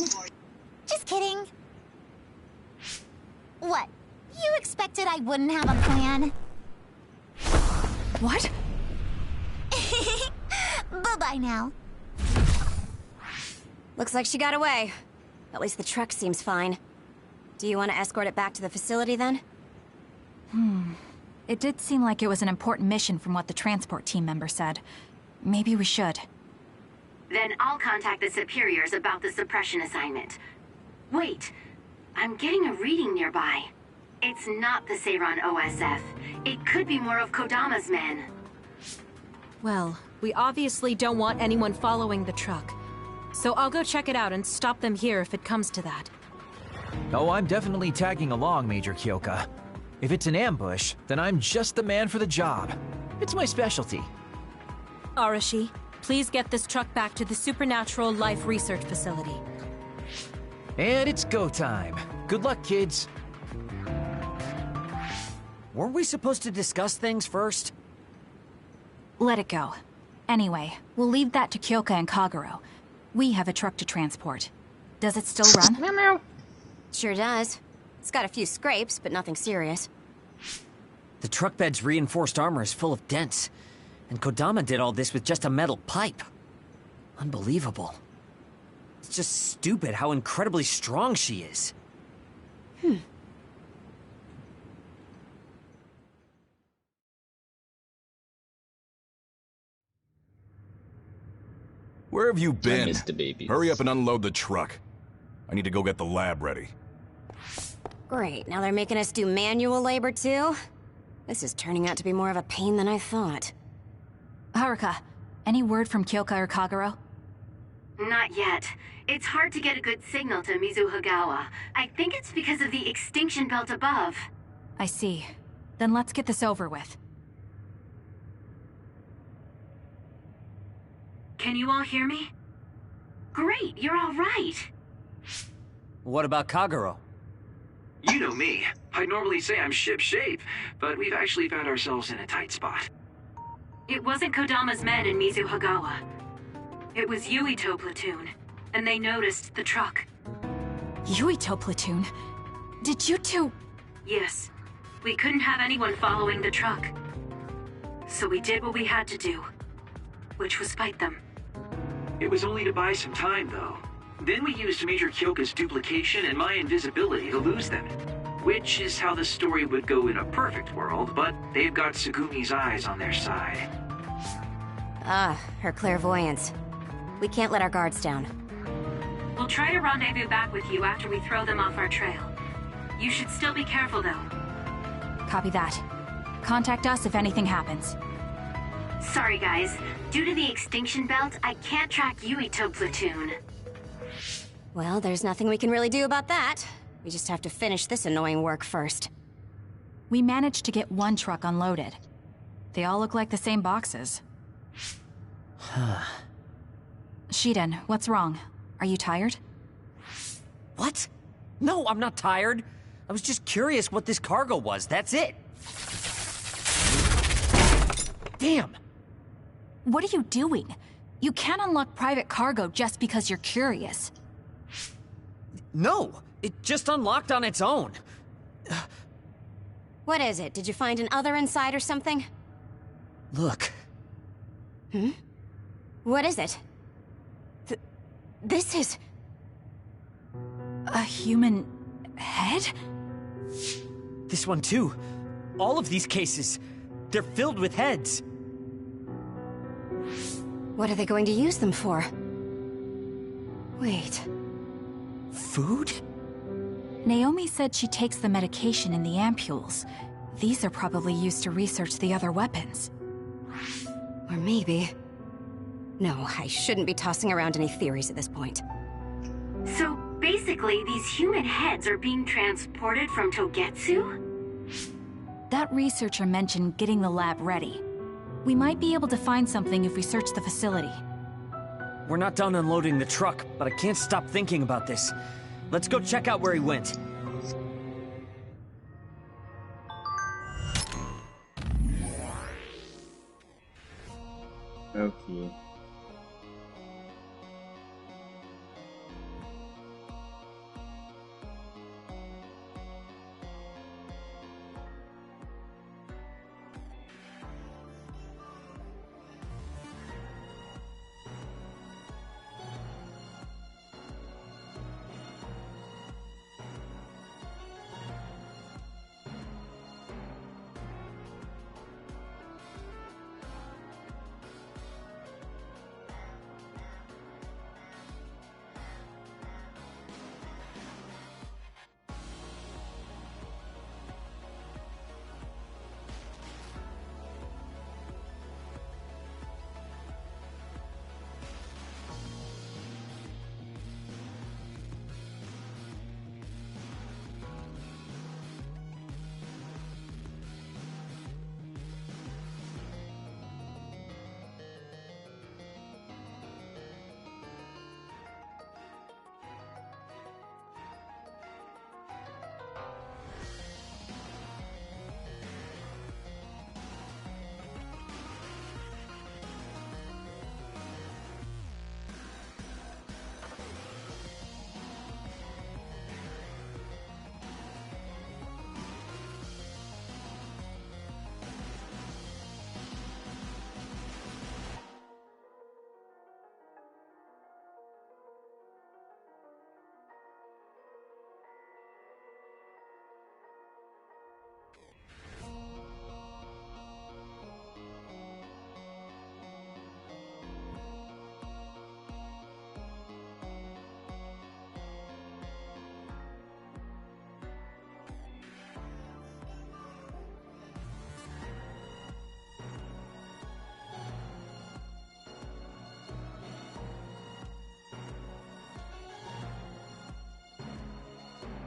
Speaker 13: Just kidding. What? You expected I wouldn't have a plan?
Speaker 3: What?
Speaker 13: Bye-bye now.
Speaker 7: Looks like she got away. At least the truck seems fine. Do you want to escort it back to the facility then?
Speaker 3: It did seem like it was an important mission from what the transport team member said. Maybe we should.
Speaker 4: Then I'll contact the superiors about the suppression assignment. Wait, I'm getting a reading nearby. It's not the Seiran OSF. It could be more of Kodama's men.
Speaker 9: Well, we obviously don't want anyone following the truck. So I'll go check it out and stop them here if it comes to that.
Speaker 8: Oh, I'm definitely tagging along, Major Kyoka. If it's an ambush, then I'm just the man for the job. It's my specialty.
Speaker 9: Arashi, please get this truck back to the Supernatural Life Research Facility.
Speaker 8: And it's go time. Good luck, kids.
Speaker 6: Weren't we supposed to discuss things first?
Speaker 3: Let it go. Anyway, we'll leave that to Kyoka and Kagero. We have a truck to transport. Does it still run?
Speaker 7: Sure does. It's got a few scrapes, but nothing serious.
Speaker 6: The truck bed's reinforced armor is full of dents, and Kodama did all this with just a metal pipe. Unbelievable. It's just stupid how incredibly strong she is.
Speaker 10: Where have you been?
Speaker 1: missed the babies.
Speaker 10: Hurry up and unload the truck. I need to go get the lab ready.
Speaker 7: Great, now they're making us do manual labor too? This is turning out to be more of a pain than I thought.
Speaker 3: Haruka, any word from Kyoka or Kagero?
Speaker 4: Not yet. It's hard to get a good signal to Mizuhagawa. I think it's because of the extinction belt above.
Speaker 3: I see. Then let's get this over with.
Speaker 5: Can you all hear me?
Speaker 4: Great, you're all right.
Speaker 6: What about Kagero?
Speaker 5: You know me. I'd normally say I'm ship-shape, but we've actually found ourselves in a tight spot.
Speaker 4: It wasn't Kodama's men in Mizuhagawa. It was Yuito platoon, and they noticed the truck.
Speaker 3: Yuito platoon? Did you two...
Speaker 4: Yes. We couldn't have anyone following the truck. So we did what we had to do, which was fight them.
Speaker 5: It was only to buy some time, though. Then we used Major Kyoka's duplication and my invisibility to lose them. which is how the story would go in a perfect world, but they've got Segumi's eyes on their side.
Speaker 7: Ah, her clairvoyance. We can't let our guards down.
Speaker 4: We'll try to rendezvous back with you after we throw them off our trail. You should still be careful, though.
Speaker 3: Copy that. Contact us if anything happens.
Speaker 4: Sorry, guys. Due to the extinction belt, I can't track Yuito Platoon.
Speaker 7: Well, there's nothing we can really do about that. We just have to finish this annoying work first.
Speaker 3: We managed to get one truck unloaded. They all look like the same boxes. Shiden, what's wrong? Are you tired?
Speaker 6: What? No, I'm not tired. I was just curious what this cargo was, that's it. Damn!
Speaker 3: What are you doing? You can't unlock private cargo just because you're curious.
Speaker 6: No, it just unlocked on its own.
Speaker 7: What is it? Did you find an other inside or something?
Speaker 6: Look.
Speaker 7: Hmm? What is it? This is...
Speaker 3: a human head?
Speaker 6: This one too. All of these cases, they're filled with heads.
Speaker 7: What are they going to use them for? Wait.
Speaker 6: Food?
Speaker 3: Naomi said she takes the medication in the ampules. These are probably used to research the other weapons.
Speaker 7: Or maybe... No, I shouldn't be tossing around any theories at this point.
Speaker 4: So basically, these human heads are being transported from Togetsu?
Speaker 3: That researcher mentioned getting the lab ready. We might be able to find something if we search the facility.
Speaker 6: We're not done unloading the truck, but I can't stop thinking about this. Let's go check out where he went.
Speaker 1: Okay.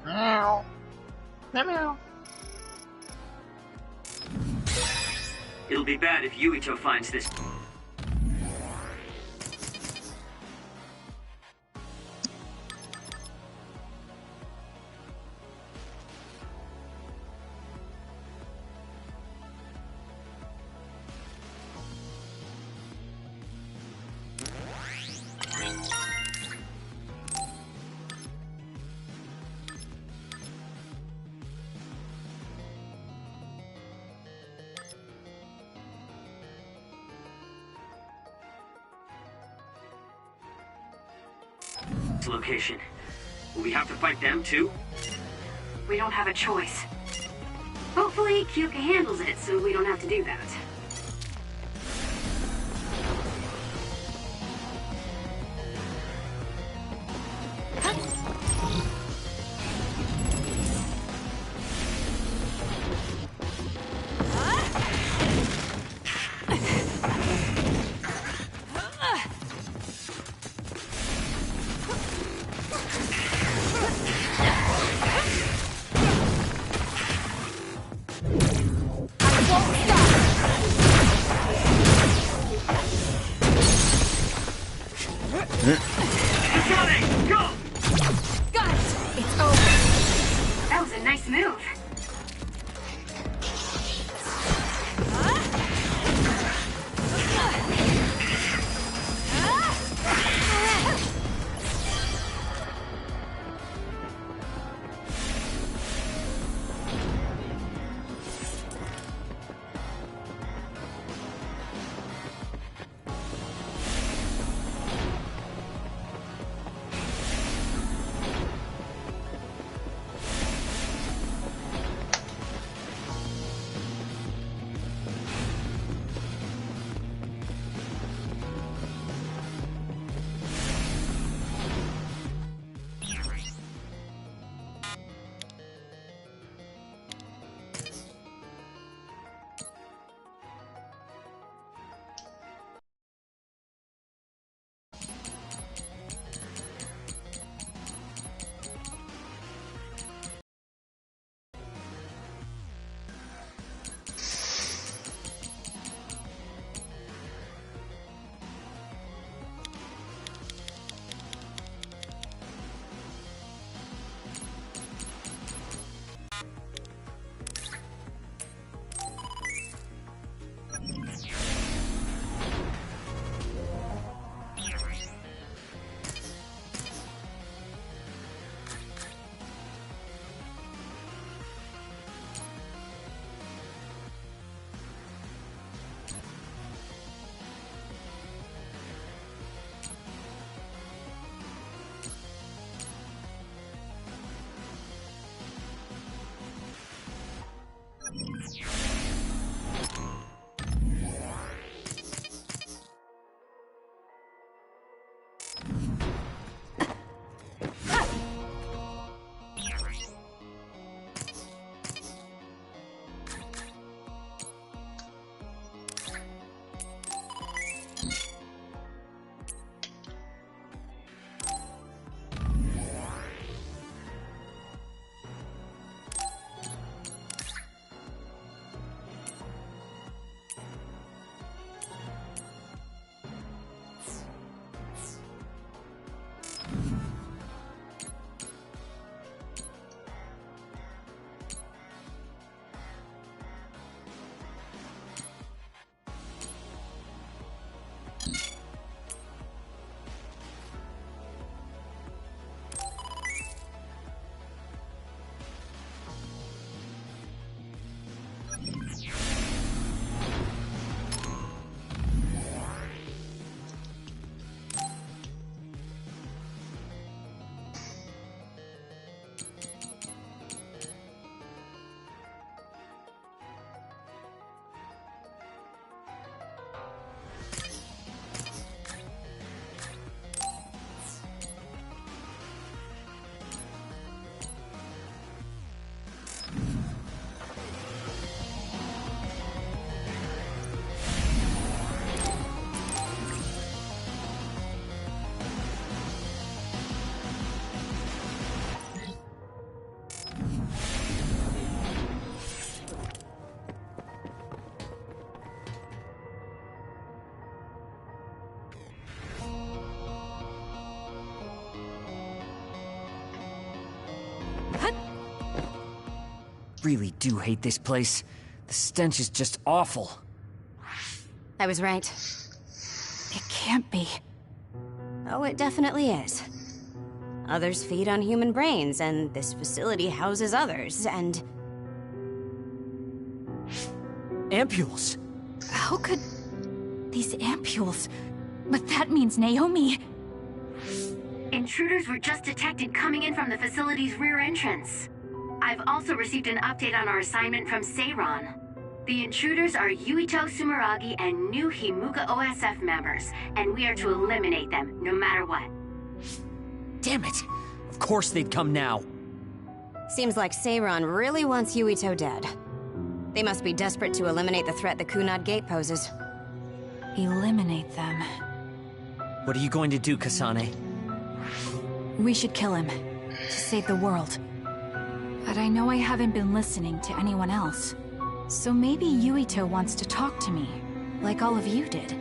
Speaker 14: Meow. Meow meow.
Speaker 5: It'll be bad if Yuito finds this. Location. Will we have to fight them too?
Speaker 11: We don't have a choice.
Speaker 4: Hopefully, Kyoka handles it so we don't have to do that.
Speaker 6: Really do hate this place. The stench is just awful.
Speaker 7: I was right.
Speaker 3: It can't be.
Speaker 7: Oh, it definitely is. Others feed on human brains, and this facility houses others, and...
Speaker 6: Ampules!
Speaker 3: How could... these ampules... But that means Naomi...
Speaker 4: Intruders were just detected coming in from the facility's rear entrance. I've also received an update on our assignment from Seiron. The intruders are Yuito Sumeragi and new Himuka OSF members, and we are to eliminate them, no matter what.
Speaker 6: Damn it! Of course they'd come now.
Speaker 7: Seems like Seiron really wants Yuito dead. They must be desperate to eliminate the threat the Kunad Gate poses.
Speaker 3: Eliminate them.
Speaker 6: What are you going to do, Kasane?
Speaker 3: We should kill him, to save the world. But I know I haven't been listening to anyone else. So maybe Yuito wants to talk to me, like all of you did.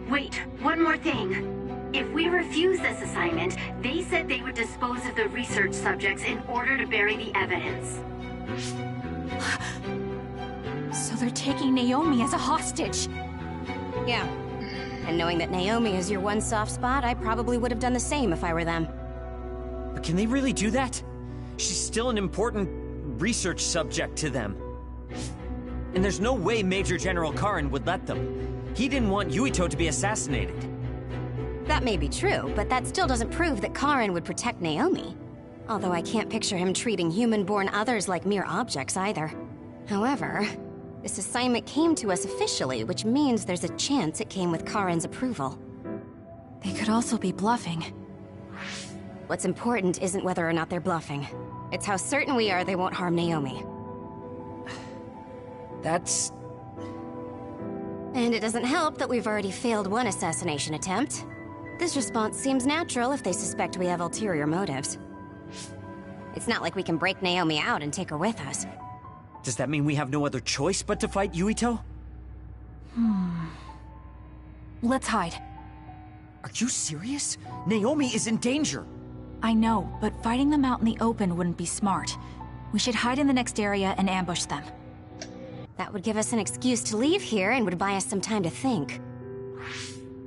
Speaker 4: Wait, one more thing. If we refuse this assignment, they said they would dispose of the research subjects in order to bury the evidence.
Speaker 3: So they're taking Naomi as a hostage?
Speaker 7: Yeah. And knowing that Naomi is your one soft spot, I probably would have done the same if I were them.
Speaker 6: But can they really do that? She's still an important research subject to them. And there's no way Major General Karin would let them. He didn't want Yuito to be assassinated.
Speaker 7: That may be true, but that still doesn't prove that Karin would protect Naomi. Although I can't picture him treating human-born others like mere objects either. However, this assignment came to us officially, which means there's a chance it came with Karin's approval.
Speaker 3: They could also be bluffing.
Speaker 7: What's important isn't whether or not they're bluffing. It's how certain we are they won't harm Naomi.
Speaker 6: That's...
Speaker 7: And it doesn't help that we've already failed one assassination attempt. This response seems natural if they suspect we have ulterior motives. It's not like we can break Naomi out and take her with us.
Speaker 6: Does that mean we have no other choice but to fight Yuito?
Speaker 3: Let's hide.
Speaker 6: Are you serious? Naomi is in danger.
Speaker 3: I know, but fighting them out in the open wouldn't be smart. We should hide in the next area and ambush them.
Speaker 7: That would give us an excuse to leave here and would buy us some time to think.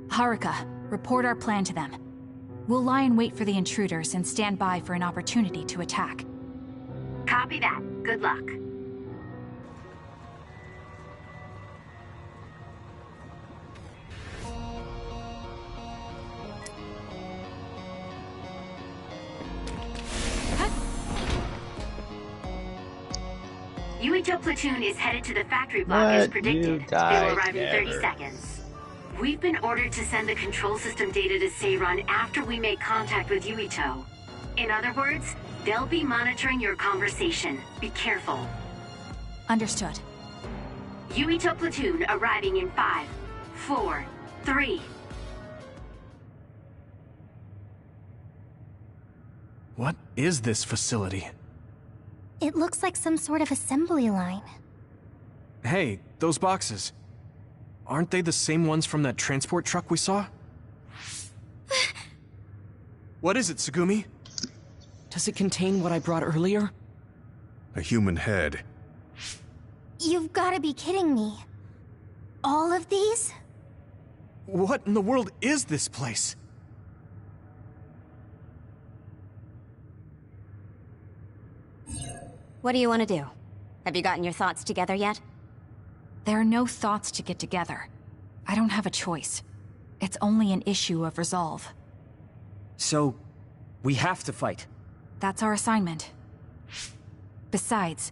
Speaker 3: Haruka, report our plan to them. We'll lie in wait for the intruders and stand by for an opportunity to attack.
Speaker 4: Copy that. Good luck. Yuito platoon is headed to the factory block as predicted. They will arrive in 30 seconds. We've been ordered to send the control system data to Seiron after we make contact with Yuito. In other words, they'll be monitoring your conversation. Be careful.
Speaker 3: Understood.
Speaker 4: Yuito platoon arriving in 5, 4, 3.
Speaker 12: What is this facility?
Speaker 13: It looks like some sort of assembly line.
Speaker 12: Hey, those boxes. Aren't they the same ones from that transport truck we saw? What is it, Tsugumi?
Speaker 6: Does it contain what I brought earlier?
Speaker 2: A human head.
Speaker 13: You've gotta be kidding me. All of these?
Speaker 12: What in the world is this place?
Speaker 7: What do you want to do? Have you gotten your thoughts together yet?
Speaker 3: There are no thoughts to get together. I don't have a choice. It's only an issue of resolve.
Speaker 6: So, we have to fight.
Speaker 3: That's our assignment. Besides,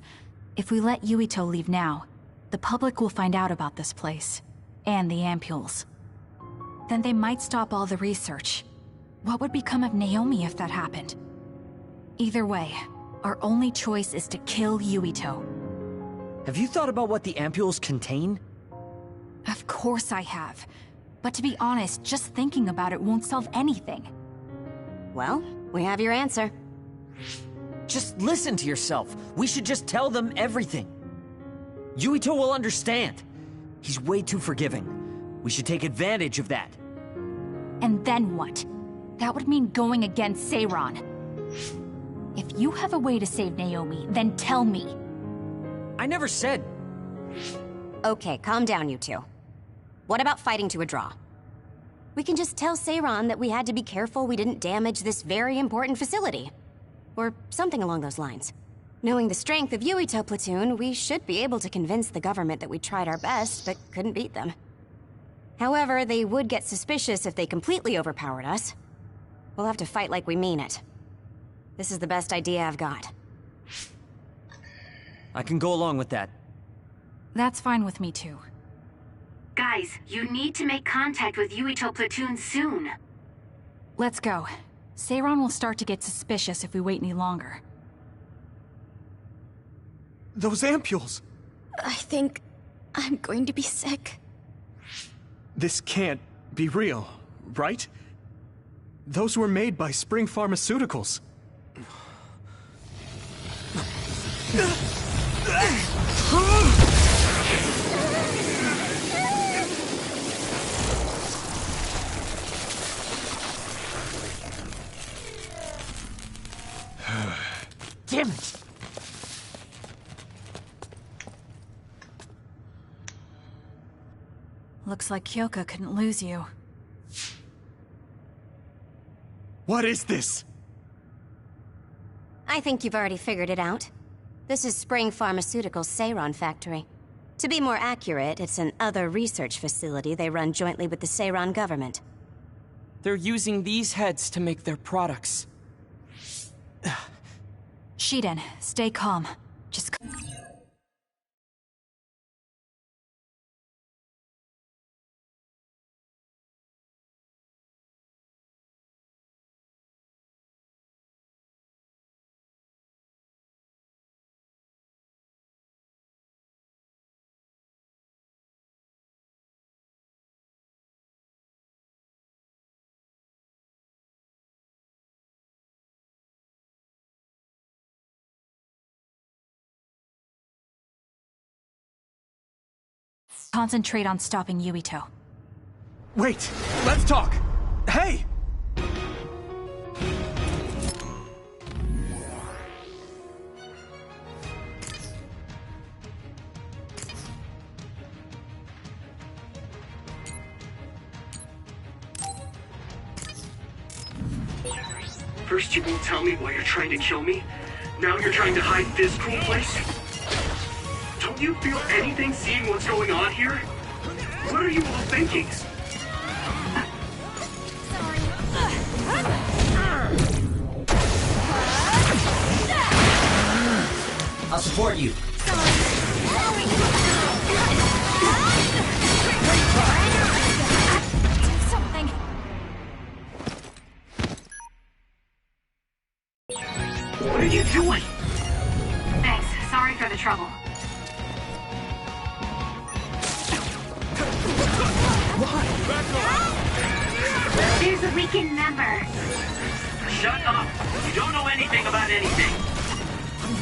Speaker 3: if we let Yuito leave now, the public will find out about this place, and the ampules. Then they might stop all the research. What would become of Naomi if that happened? Either way, our only choice is to kill Yuito.
Speaker 6: Have you thought about what the ampules contain?
Speaker 3: Of course I have. But to be honest, just thinking about it won't solve anything.
Speaker 7: Well, we have your answer.
Speaker 6: Just listen to yourself. We should just tell them everything. Yuito will understand. He's way too forgiving. We should take advantage of that.
Speaker 3: And then what? That would mean going against Seiron. If you have a way to save Naomi, then tell me.
Speaker 6: I never said...
Speaker 7: Okay, calm down, you two. What about fighting to a draw? We can just tell Seiron that we had to be careful we didn't damage this very important facility. Or something along those lines. Knowing the strength of Yuito platoon, we should be able to convince the government that we tried our best, but couldn't beat them. However, they would get suspicious if they completely overpowered us. We'll have to fight like we mean it. This is the best idea I've got.
Speaker 6: I can go along with that.
Speaker 3: That's fine with me too.
Speaker 4: Guys, you need to make contact with Yuito Platoon soon.
Speaker 3: Let's go. Seiron will start to get suspicious if we wait any longer.
Speaker 12: Those ampules!
Speaker 9: I think I'm going to be sick.
Speaker 12: This can't be real, right? Those were made by Spring Pharmaceuticals.
Speaker 6: Damn it!
Speaker 3: Looks like Kyoka couldn't lose you.
Speaker 12: What is this?
Speaker 7: I think you've already figured it out. This is Spring Pharmaceuticals' Seiron factory. To be more accurate, it's an other research facility they run jointly with the Seiron government.
Speaker 15: They're using these heads to make their products.
Speaker 3: Shiden, stay calm. Just... Concentrate on stopping Yuito.
Speaker 12: Wait! Let's talk! Hey!
Speaker 5: First you won't tell me why you're trying to kill me. Now you're trying to hide this cool place? Don't you feel anything seeing what's going on here? What are you all thinking?
Speaker 6: I'll support you.
Speaker 3: Do something!
Speaker 5: What are you doing?
Speaker 11: Thanks. Sorry for the trouble.
Speaker 4: There's a weakened member.
Speaker 5: Shut up! You don't know anything about anything.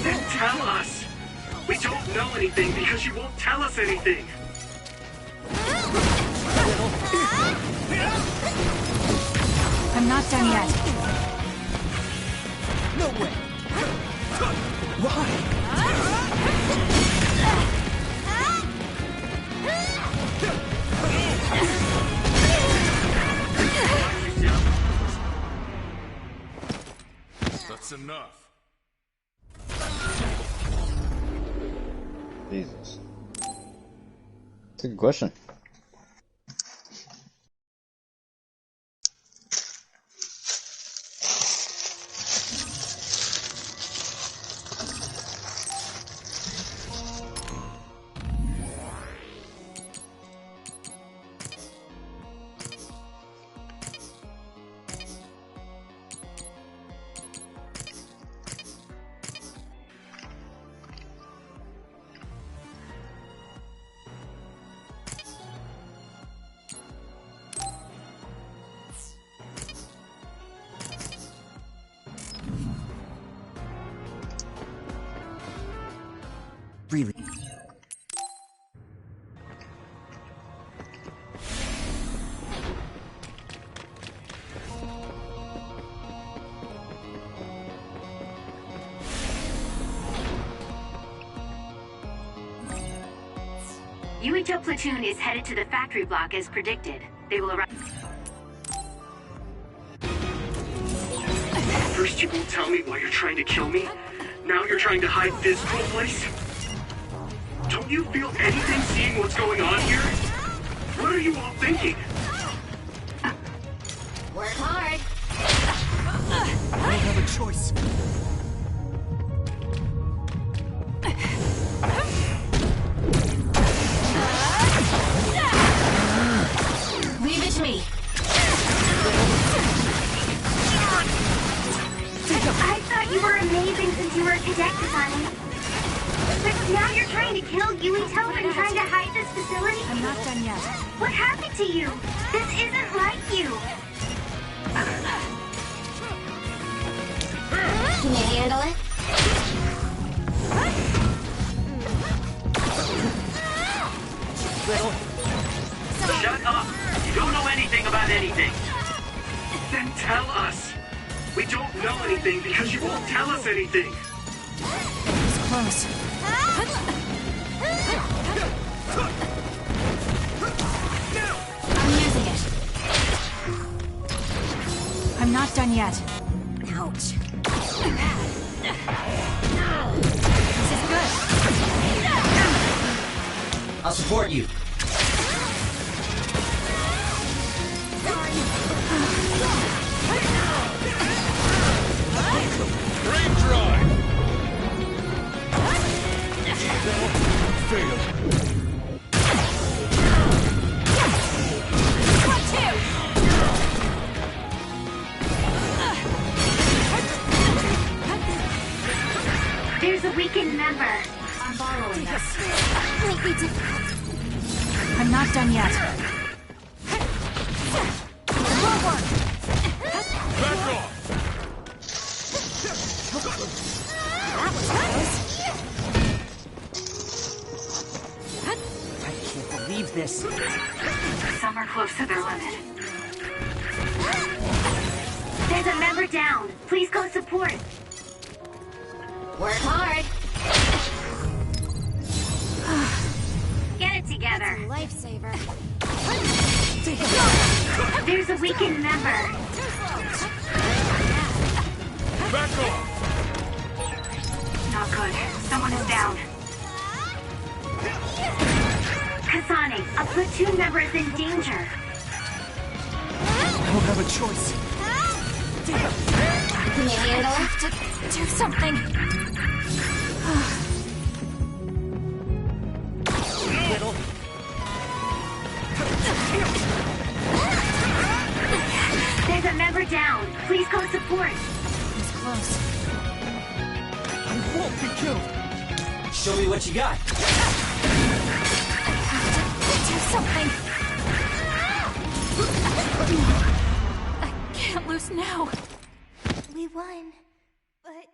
Speaker 5: Then tell us. We don't know anything because you won't tell us anything.
Speaker 3: I'm not done yet.
Speaker 12: No way! Why?
Speaker 2: That's enough.
Speaker 1: Jesus. That's a good question.
Speaker 6: Really?
Speaker 4: Yuito Platoon is headed to the factory block as predicted. They will arrive.
Speaker 5: First you won't tell me why you're trying to kill me. Now you're trying to hide this cool place. Don't you feel anything seeing what's going on here? What are you all thinking?
Speaker 7: Work hard.
Speaker 12: I don't have a choice.
Speaker 4: But now you're trying to kill Yuito and trying to hide this facility?
Speaker 3: I'm not done yet.
Speaker 4: What happened to you? This isn't like you.
Speaker 7: Can you handle it?
Speaker 5: Shut up! You don't know anything about anything. Then tell us. We don't know anything because you won't tell us anything.
Speaker 3: It's close. I'm using it. I'm not done yet.
Speaker 7: Ouch.
Speaker 3: This is good.
Speaker 6: I'll support you.
Speaker 10: Brain drive! Fail.
Speaker 4: There's a weakened member.
Speaker 3: I'm borrowing this.
Speaker 7: Might be difficult.
Speaker 3: I'm not done yet.
Speaker 10: Back off!
Speaker 7: That was close.
Speaker 6: I can't believe this.
Speaker 11: Some are close to their limit.
Speaker 4: There's a member down. Please go support.
Speaker 7: Work hard.
Speaker 4: Get it together.
Speaker 7: Lifesaver.
Speaker 4: There's a weakened member.
Speaker 10: Back off!
Speaker 11: Not good. Someone is down.
Speaker 4: Kasane, a platoon member is in danger.
Speaker 8: I don't have a choice.
Speaker 7: Can you handle
Speaker 3: I
Speaker 7: it?
Speaker 3: have to do something.
Speaker 4: There's a member down. Please go support.
Speaker 3: It's close.
Speaker 8: I won't be killed.
Speaker 6: Show me what you got.
Speaker 3: Do something. I can't lose now.
Speaker 7: We won. But...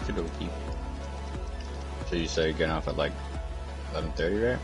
Speaker 1: Okey-dokey. So you started getting off at like 11:30, right?